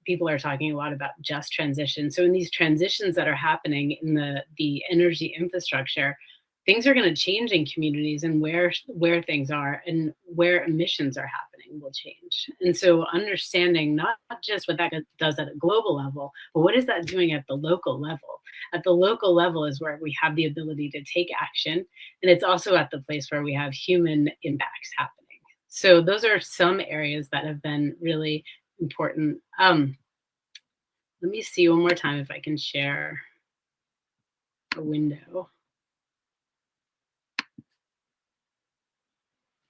people are talking a lot about just transition. So in these transitions that are happening in the energy infrastructure, things are going to change in communities, and where things are and where emissions are happening will change. And so understanding not just what that does at a global level, but what is that doing at the local level? At the local level is where we have the ability to take action. And it's also at the place where we have human impacts happening. So those are some areas that have been really important. Let me see one more time if I can share a window.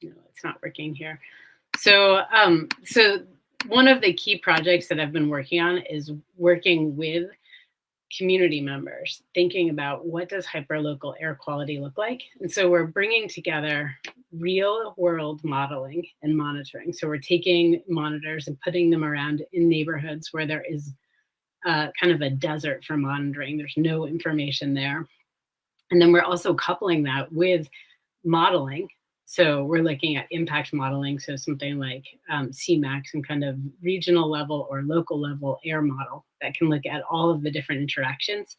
No, it's not working here. So one of the key projects that I've been working on is working with community members, thinking about what does hyperlocal air quality look like. And so we're bringing together real world modeling and monitoring. So we're taking monitors and putting them around in neighborhoods where there is kind of a desert for monitoring. There's no information there. And then we're also coupling that with modeling. So we're looking at impact modeling, so something like CMAX and kind of regional level or local level air model that can look at all of the different interactions.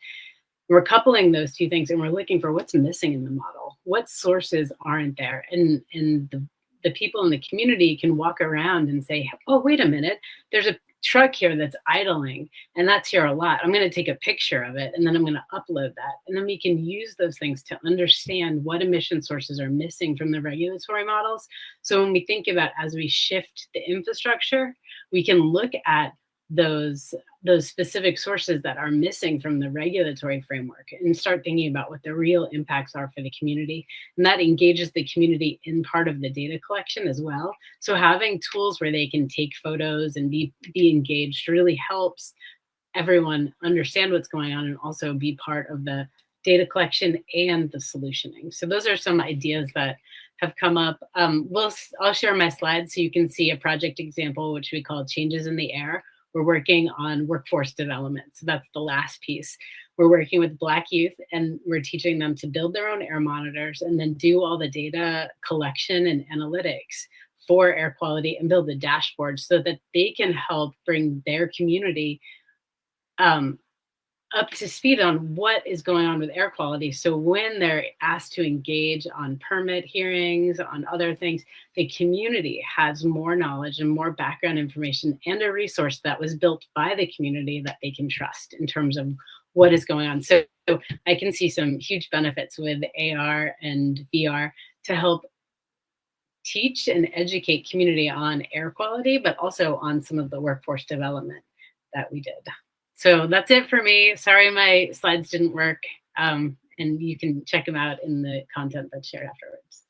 We're coupling those two things and we're looking for what's missing in the model, what sources aren't there. And the people in the community can walk around and say, oh, wait a minute, there's a truck here that's idling and that's here a lot. I'm going to take a picture of it and then I'm going to upload that. And then we can use those things to understand what emission sources are missing from the regulatory models. So when we think about as we shift the infrastructure, we can look at those specific sources that are missing from the regulatory framework and start thinking about what the real impacts are for the community. And that engages the community in part of the data collection as well. So having tools where they can take photos and be engaged really helps everyone understand what's going on and also be part of the data collection and the solutioning. So those are some ideas that have come up. I'll share my slides so you can see a project example, which we call Changes in the Air. We're working on workforce development. So that's the last piece. We're working with Black youth and we're teaching them to build their own air monitors and then do all the data collection and analytics for air quality and build a dashboard so that they can help bring their community up to speed on what is going on with air quality. So when they're asked to engage on permit hearings, on other things, the community has more knowledge and more background information and a resource that was built by the community that they can trust in terms of what is going on. So I can see some huge benefits with AR and VR to help teach and educate community on air quality, but also on some of the workforce development that we did. So that's it for me. Sorry, my slides didn't work. And you can check them out in the content that's shared afterwards.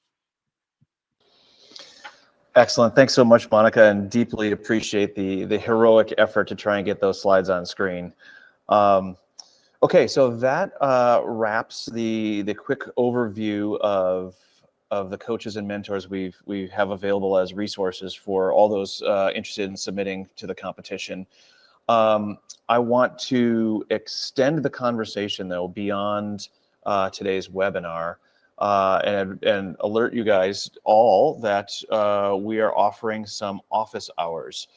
Excellent. Thanks so much, Monica, and deeply appreciate the heroic effort to try and get those slides on screen. Okay, so that wraps the quick overview of the coaches and mentors we have available as resources for all those interested in submitting to the competition. I want to extend the conversation, though, beyond today's webinar and alert you guys all that we are offering some office hours.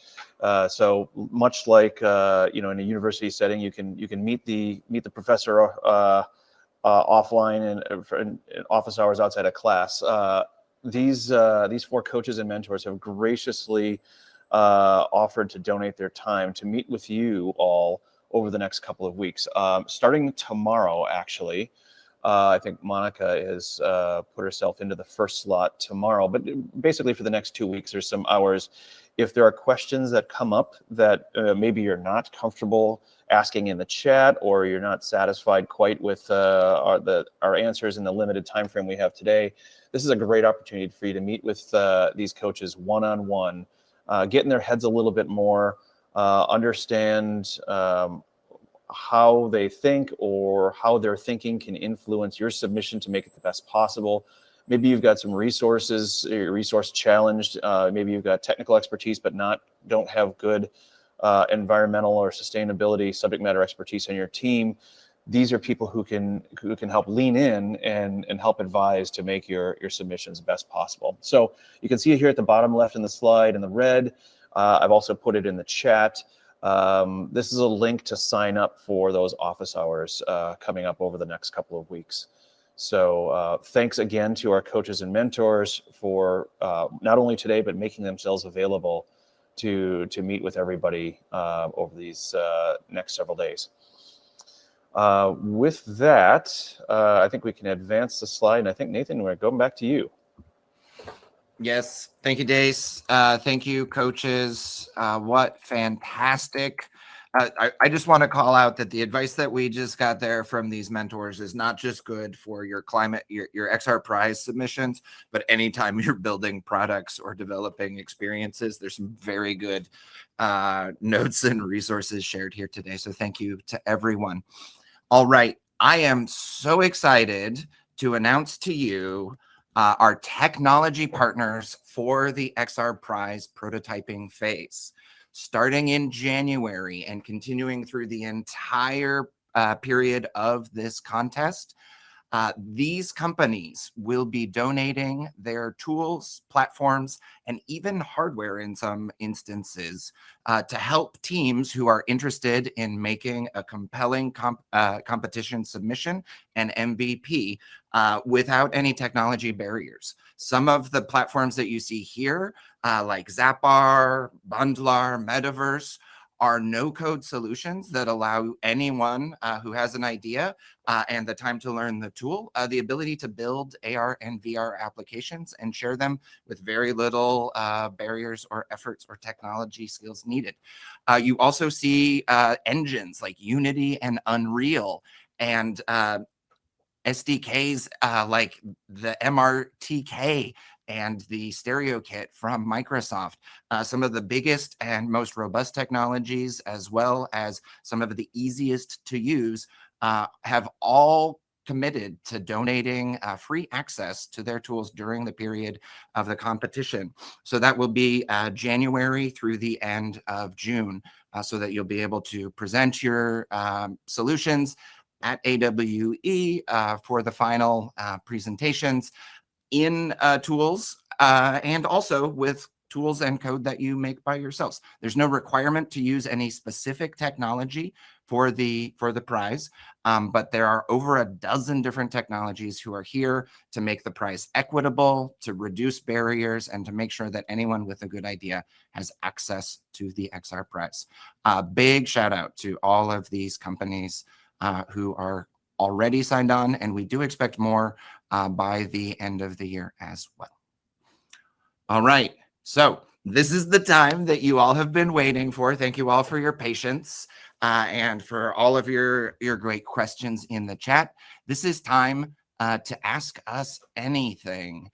So much like in a university setting, you can meet the professor offline and office hours outside of class. These four coaches and mentors have graciously offered to donate their time to meet with you all over the next couple of weeks. Starting tomorrow, actually, I think Monica has put herself into the first slot tomorrow, but basically for the next 2 weeks, there's some hours. If there are questions that come up that maybe you're not comfortable asking in the chat, or you're not satisfied quite with our answers in the limited time frame we have today, this is a great opportunity for you to meet with these coaches one-on-one. Get in their heads a little bit more, understand how they think or how their thinking can influence your submission to make it the best possible. Maybe you've got some resources, you're resource challenged. Maybe you've got technical expertise, but don't have good environmental or sustainability subject matter expertise on your team. These are people who can help lean in and help advise to make your submissions best possible. So you can see it here at the bottom left in the slide in the red. I've also put it in the chat. This is a link to sign up for those office hours coming up over the next couple of weeks. So thanks again to our coaches and mentors for not only today, but making themselves available to meet with everybody over these next several days. With that, I think we can advance the slide, and I think, Nathan, we're going back to you. Yes, thank you, Dace. Thank you, coaches. What fantastic. I just want to call out that the advice that we just got there from these mentors is not just good for your your XR Prize submissions, but anytime you're building products or developing experiences. There's some very good notes and resources shared here today. So thank you to everyone. All right, I am so excited to announce to you our technology partners for the XR Prize prototyping phase. Starting in January and continuing through the entire period of this contest, These companies will be donating their tools, platforms, and even hardware in some instances to help teams who are interested in making a compelling competition submission and MVP without any technology barriers. Some of the platforms that you see here, like Zappar, Bundlar, Metaverse, are no-code solutions that allow anyone who has an idea and the time to learn the tool, the ability to build AR and VR applications and share them with very little barriers or efforts or technology skills needed. You also see engines like Unity and Unreal and SDKs like the MRTK and the Stereo Kit from Microsoft, some of the biggest and most robust technologies, as well as some of the easiest to use, have all committed to donating free access to their tools during the period of the competition. So that will be January through the end of June, so that you'll be able to present your solutions at AWE for the final presentations in tools and also with tools and code that you make by yourselves. There's no requirement to use any specific technology for the prize, but there are over a dozen different technologies who are here to make the prize equitable, to reduce barriers, and to make sure that anyone with a good idea has access to the XR prize. Big shout out to all of these companies who are already signed on, and we do expect more by the end of the year as well. All right, so this is the time that you all have been waiting for. Thank you all for your patience and for all of your great questions in the chat. This is time to ask us anything.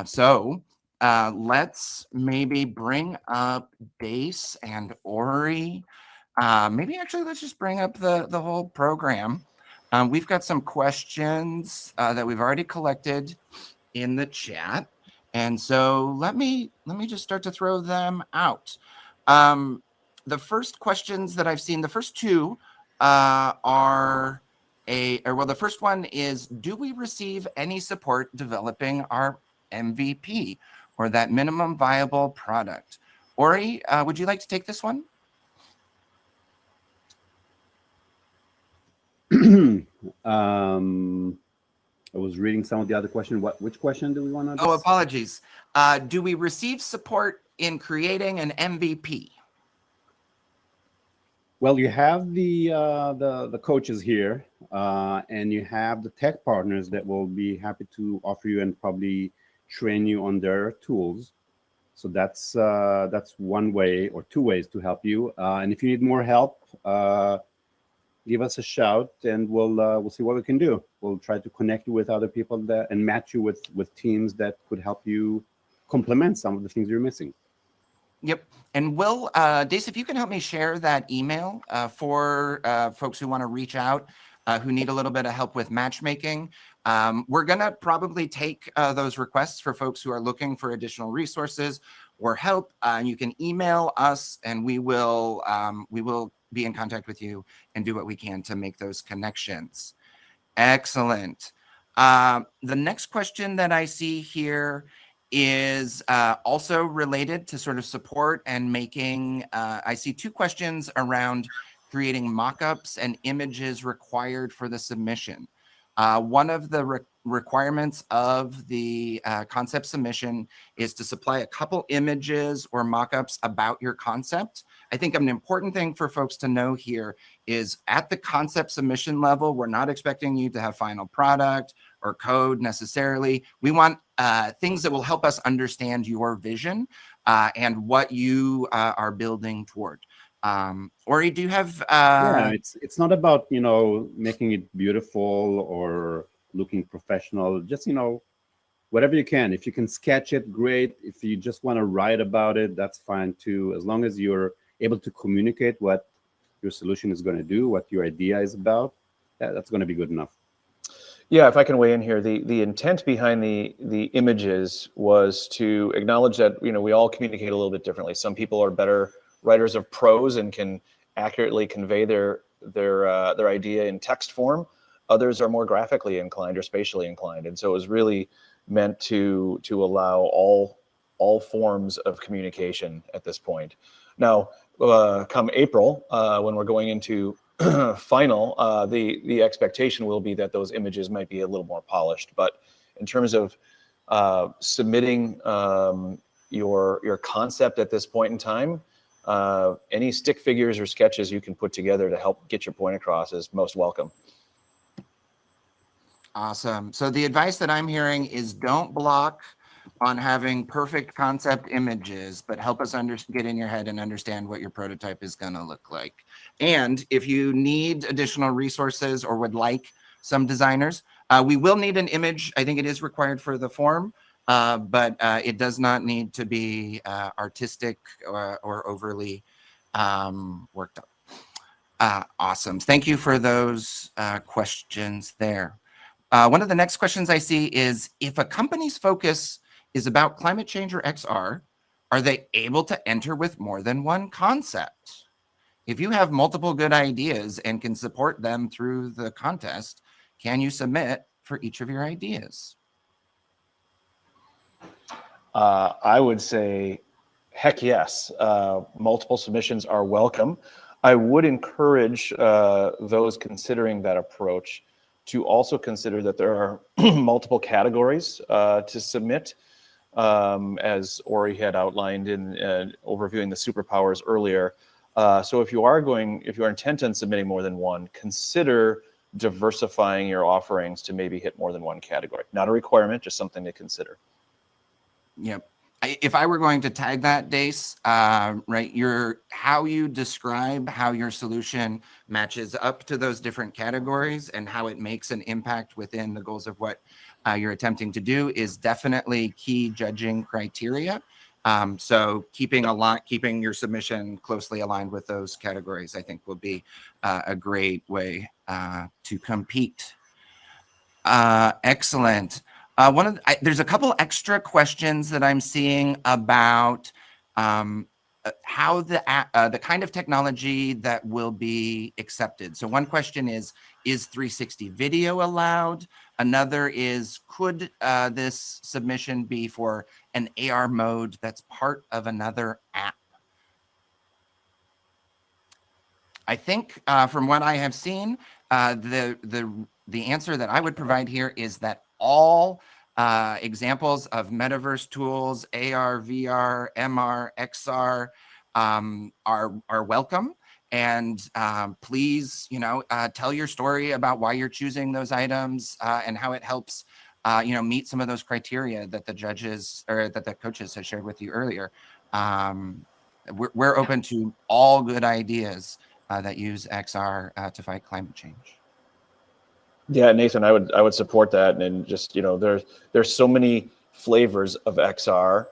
So let's maybe bring up Dace and Ori. Maybe actually let's just bring up the whole program. We've got some questions that we've already collected in the chat. And so let me just start to throw them out. The first questions that I've seen, the first two the first one is, do we receive any support developing our MVP or that minimum viable product? Ori, would you like to take this one? I was reading some of the other question. Which question do we want to? Oh, apologies. Do we receive support in creating an MVP? Well, you have the coaches here, and you have the tech partners that will be happy to offer you and probably train you on their tools. So that's one way or two ways to help you. And if you need more help, give us a shout, and we'll see what we can do. We'll try to connect you with other people and match you with teams that could help you complement some of the things you're missing. Yep. And Will, Dace, if you can help me share that email for folks who want to reach out, who need a little bit of help with matchmaking. We're going to probably take those requests for folks who are looking for additional resources or help. You can email us, and we will be in contact with you and do what we can to make those connections. Excellent. The next question that I see here is also related to sort of support and making. I see two questions around creating mock-ups and images required for the submission. One of the requirements of the concept submission is to supply a couple images or mock-ups about your concept. I think an important thing for folks to know here is at the concept submission level, we're not expecting you to have final product or code necessarily. We want things that will help us understand your vision and what you are building toward. Ori, do you have? Yeah, it's not about making it beautiful or looking professional. Just whatever you can. If you can sketch it, great. If you just want to write about it, that's fine too. As long as you're able to communicate what your solution is going to do, what your idea is about, that's going to be good enough. Yeah, if I can weigh in here, the intent behind the images was to acknowledge that we all communicate a little bit differently. Some people are better writers of prose and can accurately convey their idea in text form. Others are more graphically inclined or spatially inclined. And so it was really meant to allow all forms of communication at this point. Now, come April, when we're going into final, the expectation will be that those images might be a little more polished. But in terms of submitting your concept at this point in time, any stick figures or sketches you can put together to help get your point across is most welcome. Awesome. So the advice that I'm hearing is don't block on having perfect concept images, but help us get in your head and understand what your prototype is going to look like. And if you need additional resources or would like some designers, we will need an image. I think it is required for the form, but it does not need to be artistic or overly worked up. Awesome. Thank you for those questions there. One of the next questions I see is, if a company's focus is about climate change or XR, are they able to enter with more than one concept? If you have multiple good ideas and can support them through the contest, can you submit for each of your ideas? I would say, heck yes. Multiple submissions are welcome. I would encourage those considering that approach to also consider that there are multiple categories to submit, as Ori had outlined in overviewing the superpowers earlier. So if you are intent on submitting more than one, consider diversifying your offerings to maybe hit more than one category. Not a requirement, just something to consider. Yep. If I were going to tag that, Dace, right, how you describe how your solution matches up to those different categories and how it makes an impact within the goals of what you're attempting to do is definitely key judging criteria. So keeping your submission closely aligned with those categories, I think, will be a great way to compete. Excellent. There's a couple extra questions that I'm seeing about how the kind of technology that will be accepted. So one question is 360 video allowed? Another is, could this submission be for an AR mode that's part of another app? I think from what I have seen, the answer that I would provide here is that all examples of metaverse tools, AR, VR, MR, XR, are welcome. And please, tell your story about why you're choosing those items and how it helps, meet some of those criteria that the judges or that the coaches have shared with you earlier. We're open to all good ideas that use XR to fight climate change. Yeah, Nathan, I would support that, and just there's so many flavors of XR,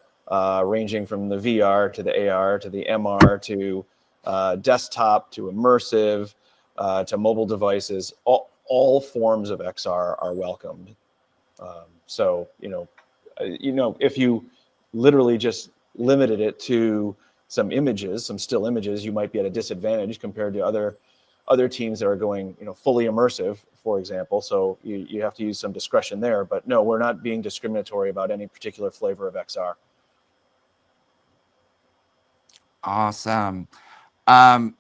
ranging from the VR to the AR to the MR to desktop to immersive to mobile devices. All forms of XR are welcomed. So if you literally just limited it to some still images, you might be at a disadvantage compared to other teams that are going, fully immersive, for example. So you have to use some discretion there. But no, we're not being discriminatory about any particular flavor of XR. Awesome.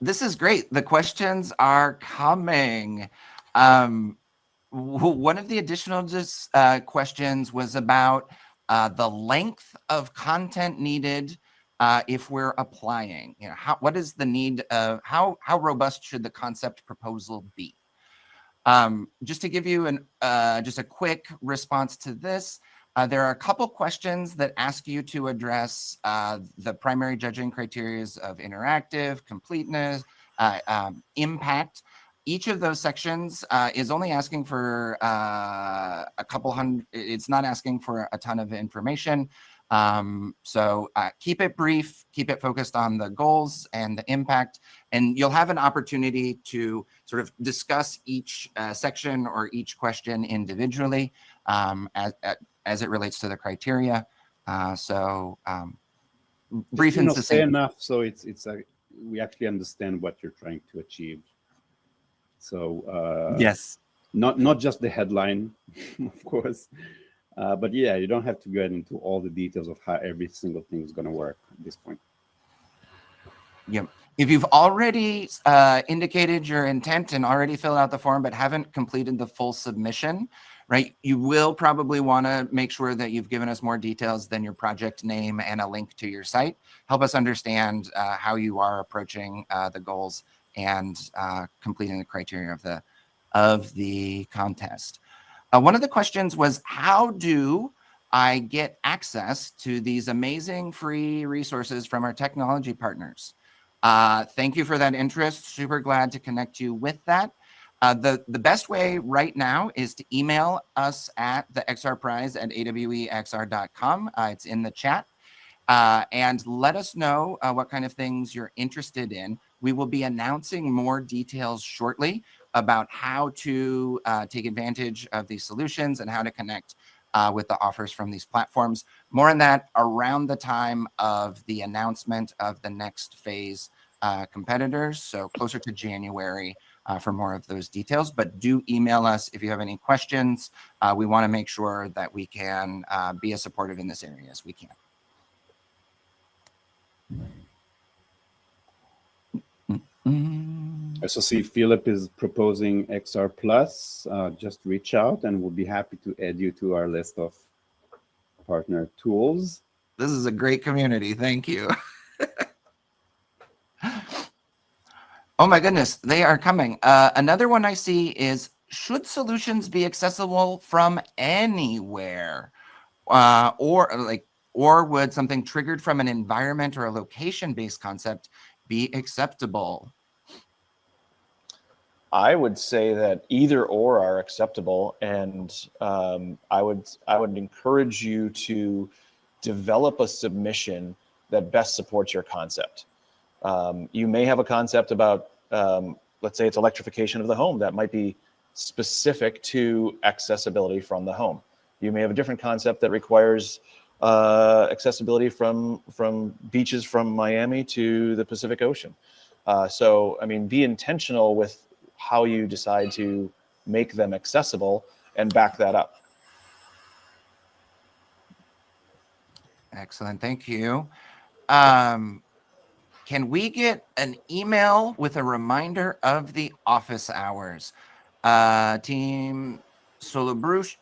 This is great. The questions are coming. One of the additional questions was about the length of content needed if we're applying. What is the need of how robust should the concept proposal be? Just to give you just a quick response to this, there are a couple questions that ask you to address the primary judging criteria of interactive, completeness, impact. Each of those sections is only asking for a couple hundred. It's not asking for a ton of information. So keep it brief, keep it focused on the goals and the impact, and you'll have an opportunity to sort of discuss each section or each question individually as it relates to the criteria. Brief and succinct. Say enough so we actually understand what you're trying to achieve. So yes. not just the headline, of course. But yeah, you don't have to get into all the details of how every single thing is going to work at this point. Yep. If you've already indicated your intent and already filled out the form but haven't completed the full submission, right, you will probably want to make sure that you've given us more details than your project name and a link to your site. Help us understand how you are approaching the goals and completing the criteria of the contest. One of the questions was, how do I get access to these amazing free resources from our technology partners? Thank you for that interest. Super glad to connect you with that. The best way right now is to email us at the XR Prize at awexr.com. It's in the chat. And let us know what kind of things you're interested in. We will be announcing more details shortly about how to take advantage of these solutions and how to connect with the offers from these platforms. More on that around the time of the announcement of the next phase competitors, so closer to January for more of those details. But do email us if you have any questions. We want to make sure that we can be as supportive in this area as we can. I also see Philip is proposing XR Plus. Just reach out and we'll be happy to add you to our list of partner tools. This is a great community. Thank you. Oh my goodness, they are coming. Another one I see is, should solutions be accessible from anywhere? Or would something triggered from an environment or a location-based concept be acceptable? I would say that either or are acceptable, and I would encourage you to develop a submission that best supports your concept. You may have a concept about, let's say it's electrification of the home, that might be specific to accessibility from the home. You may have a different concept that requires accessibility from beaches from Miami to the Pacific Ocean. So, I mean, be intentional with how you decide to make them accessible and back that up. Excellent, thank you. Can we get an email with a reminder of the office hours? Team Solubrious,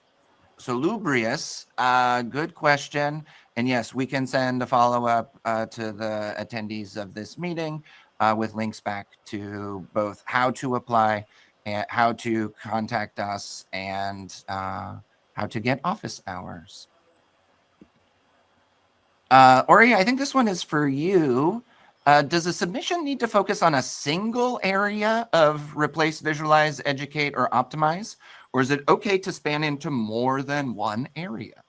good question. And yes, we can send a follow-up to the attendees of this meeting with links back to both how to apply, and how to contact us, and how to get office hours. Ori, I think this one is for you. Does a submission need to focus on a single area of replace, visualize, educate, or optimize? Or is it okay to span into more than one area?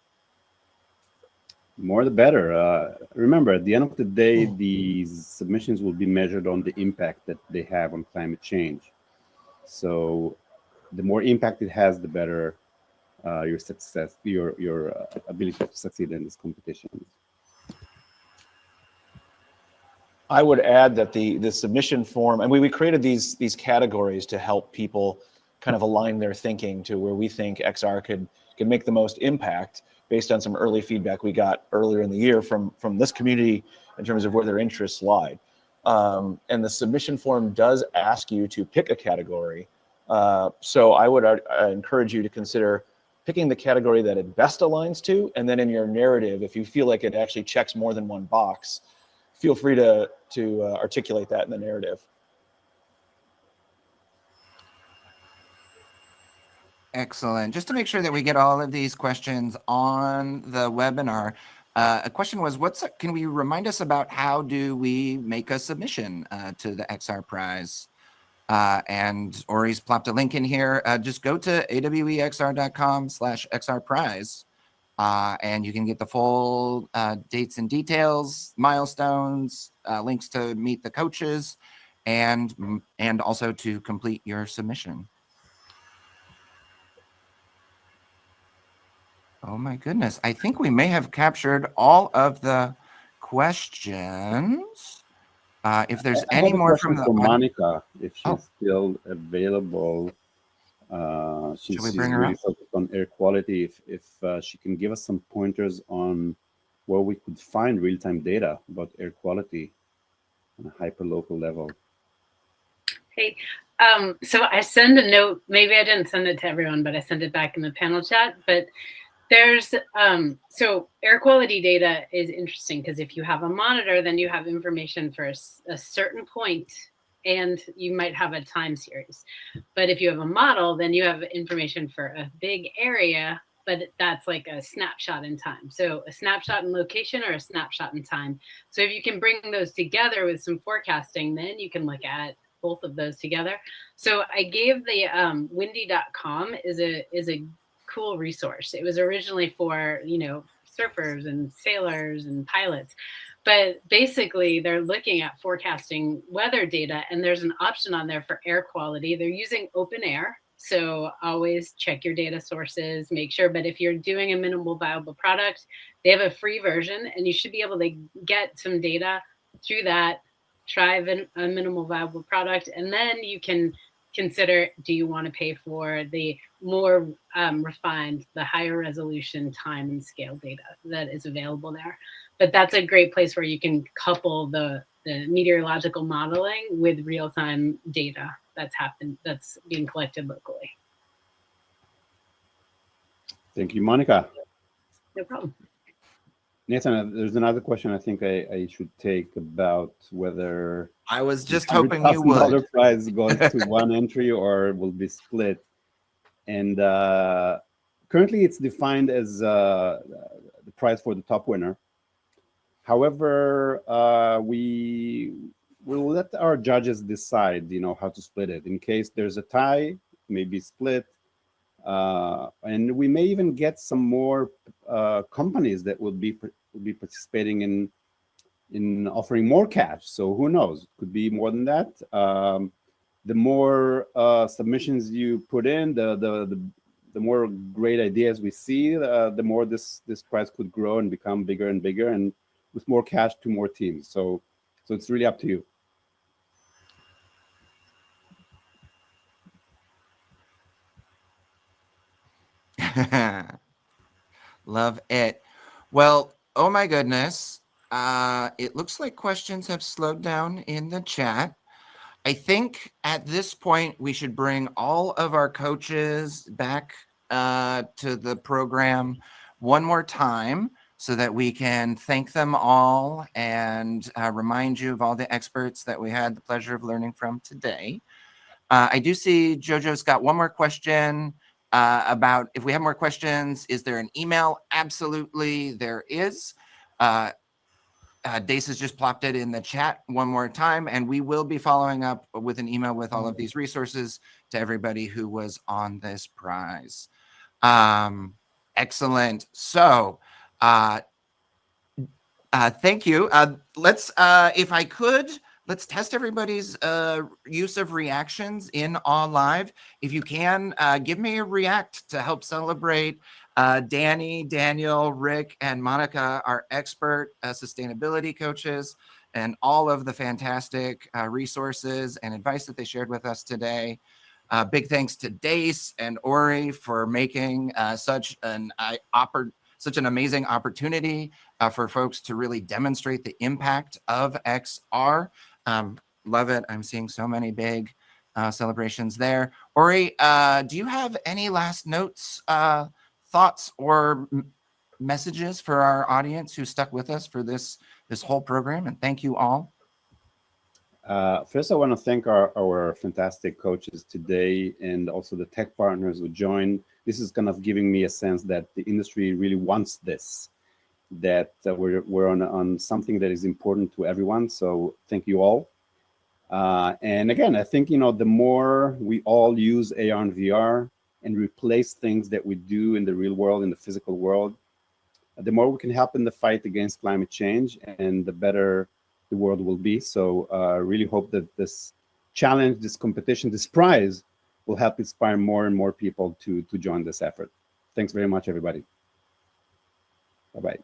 More the better. Remember, at the end of the day, these submissions will be measured on the impact that they have on climate change. So the more impact it has, the better your success, your ability to succeed in this competition. I would add that the submission form, and we created these categories to help people kind of align their thinking to where we think XR could make the most impact based on some early feedback we got earlier in the year from this community in terms of where their interests lie. And the submission form does ask you to pick a category. So I would encourage you to consider picking the category that it best aligns to, and then in your narrative, if you feel like it actually checks more than one box, feel free to articulate that in the narrative. Excellent. Just to make sure that we get all of these questions on the webinar, a question was, can we remind us about how do we make a submission to the XR Prize? And Ori's plopped a link in here. Just go to awexr.com/XR Prize. And you can get the full dates and details, milestones, links to meet the coaches, and also to complete your submission. Oh my goodness. I think we may have captured all of the questions. If there's any more from the Monica, if she's still available. Since we she's bring her really up? focused on air quality, if she can give us some pointers on where we could find real-time data about air quality on a hyper-local level. Hey, so I send a note. Maybe I didn't send it to everyone, but I sent it back in the panel chat. But there's so air quality data is interesting because if you have a monitor, then you have information for a certain point, and you might have a time series. But if you have a model, then you have information for a big area, but that's like a snapshot in time. So a snapshot in location or a snapshot in time. So if you can bring those together with some forecasting, then you can look at both of those together. So I gave the windy.com is a cool resource. It was originally for, surfers and sailors and pilots, but basically they're looking at forecasting weather data, and there's an option on there for air quality. They're using open air, so always check your data sources, make sure. But if you're doing a minimal viable product, they have a free version, and you should be able to get some data through that, try a minimal viable product, and then you can consider, do you want to pay for the more refined, the higher resolution time and scale data that is available there. But that's a great place where you can couple the meteorological modeling with real-time data that's being collected locally. Thank you, Monica. No problem. Nathan, there's another question I think I should take about whether I was just hoping you $100,000 would. prize goes to one entry or will be split. And currently it's defined as the prize for the top winner. However, we will let our judges decide, how to split it. In case there's a tie, maybe split. And we may even get some more companies that will be participating in offering more cash. So who knows? Could be more than that. The more submissions you put in, the more great ideas we see, the more this prize could grow and become bigger and bigger, and with more cash to more teams. So it's really up to you. Love it. Well, oh my goodness. It looks like questions have slowed down in the chat. I think at this point we should bring all of our coaches back to the program one more time so that we can thank them all and remind you of all the experts that we had the pleasure of learning from today. I do see Jojo's got one more question about if we have more questions, is there an email? Absolutely, there is. Dace has just plopped it in the chat one more time, and we will be following up with an email with all of these resources to everybody who was on this prize. Excellent. So thank you. Let's, if I could, let's test everybody's use of reactions in all live. If you can, give me a react to help celebrate Danny, Daniel, Rick, and Monica, our expert sustainability coaches, and all of the fantastic resources and advice that they shared with us today. Big thanks to Dace and Ori for making such an amazing opportunity for folks to really demonstrate the impact of XR. Love it. I'm seeing so many big celebrations there. Ori, do you have any last notes, thoughts, or messages for our audience who stuck with us for this whole program? And thank you all. First, I want to thank our fantastic coaches today and also the tech partners who joined. This is kind of giving me a sense that the industry really wants this, that we're on something that is important to everyone. So thank you all. And again, I think, the more we all use AR and VR and replace things that we do in the real world, in the physical world, the more we can help in the fight against climate change, and the better the world will be. So I really hope that this challenge, this competition, this prize will help inspire more and more people to join this effort. Thanks very much, everybody. Bye-bye.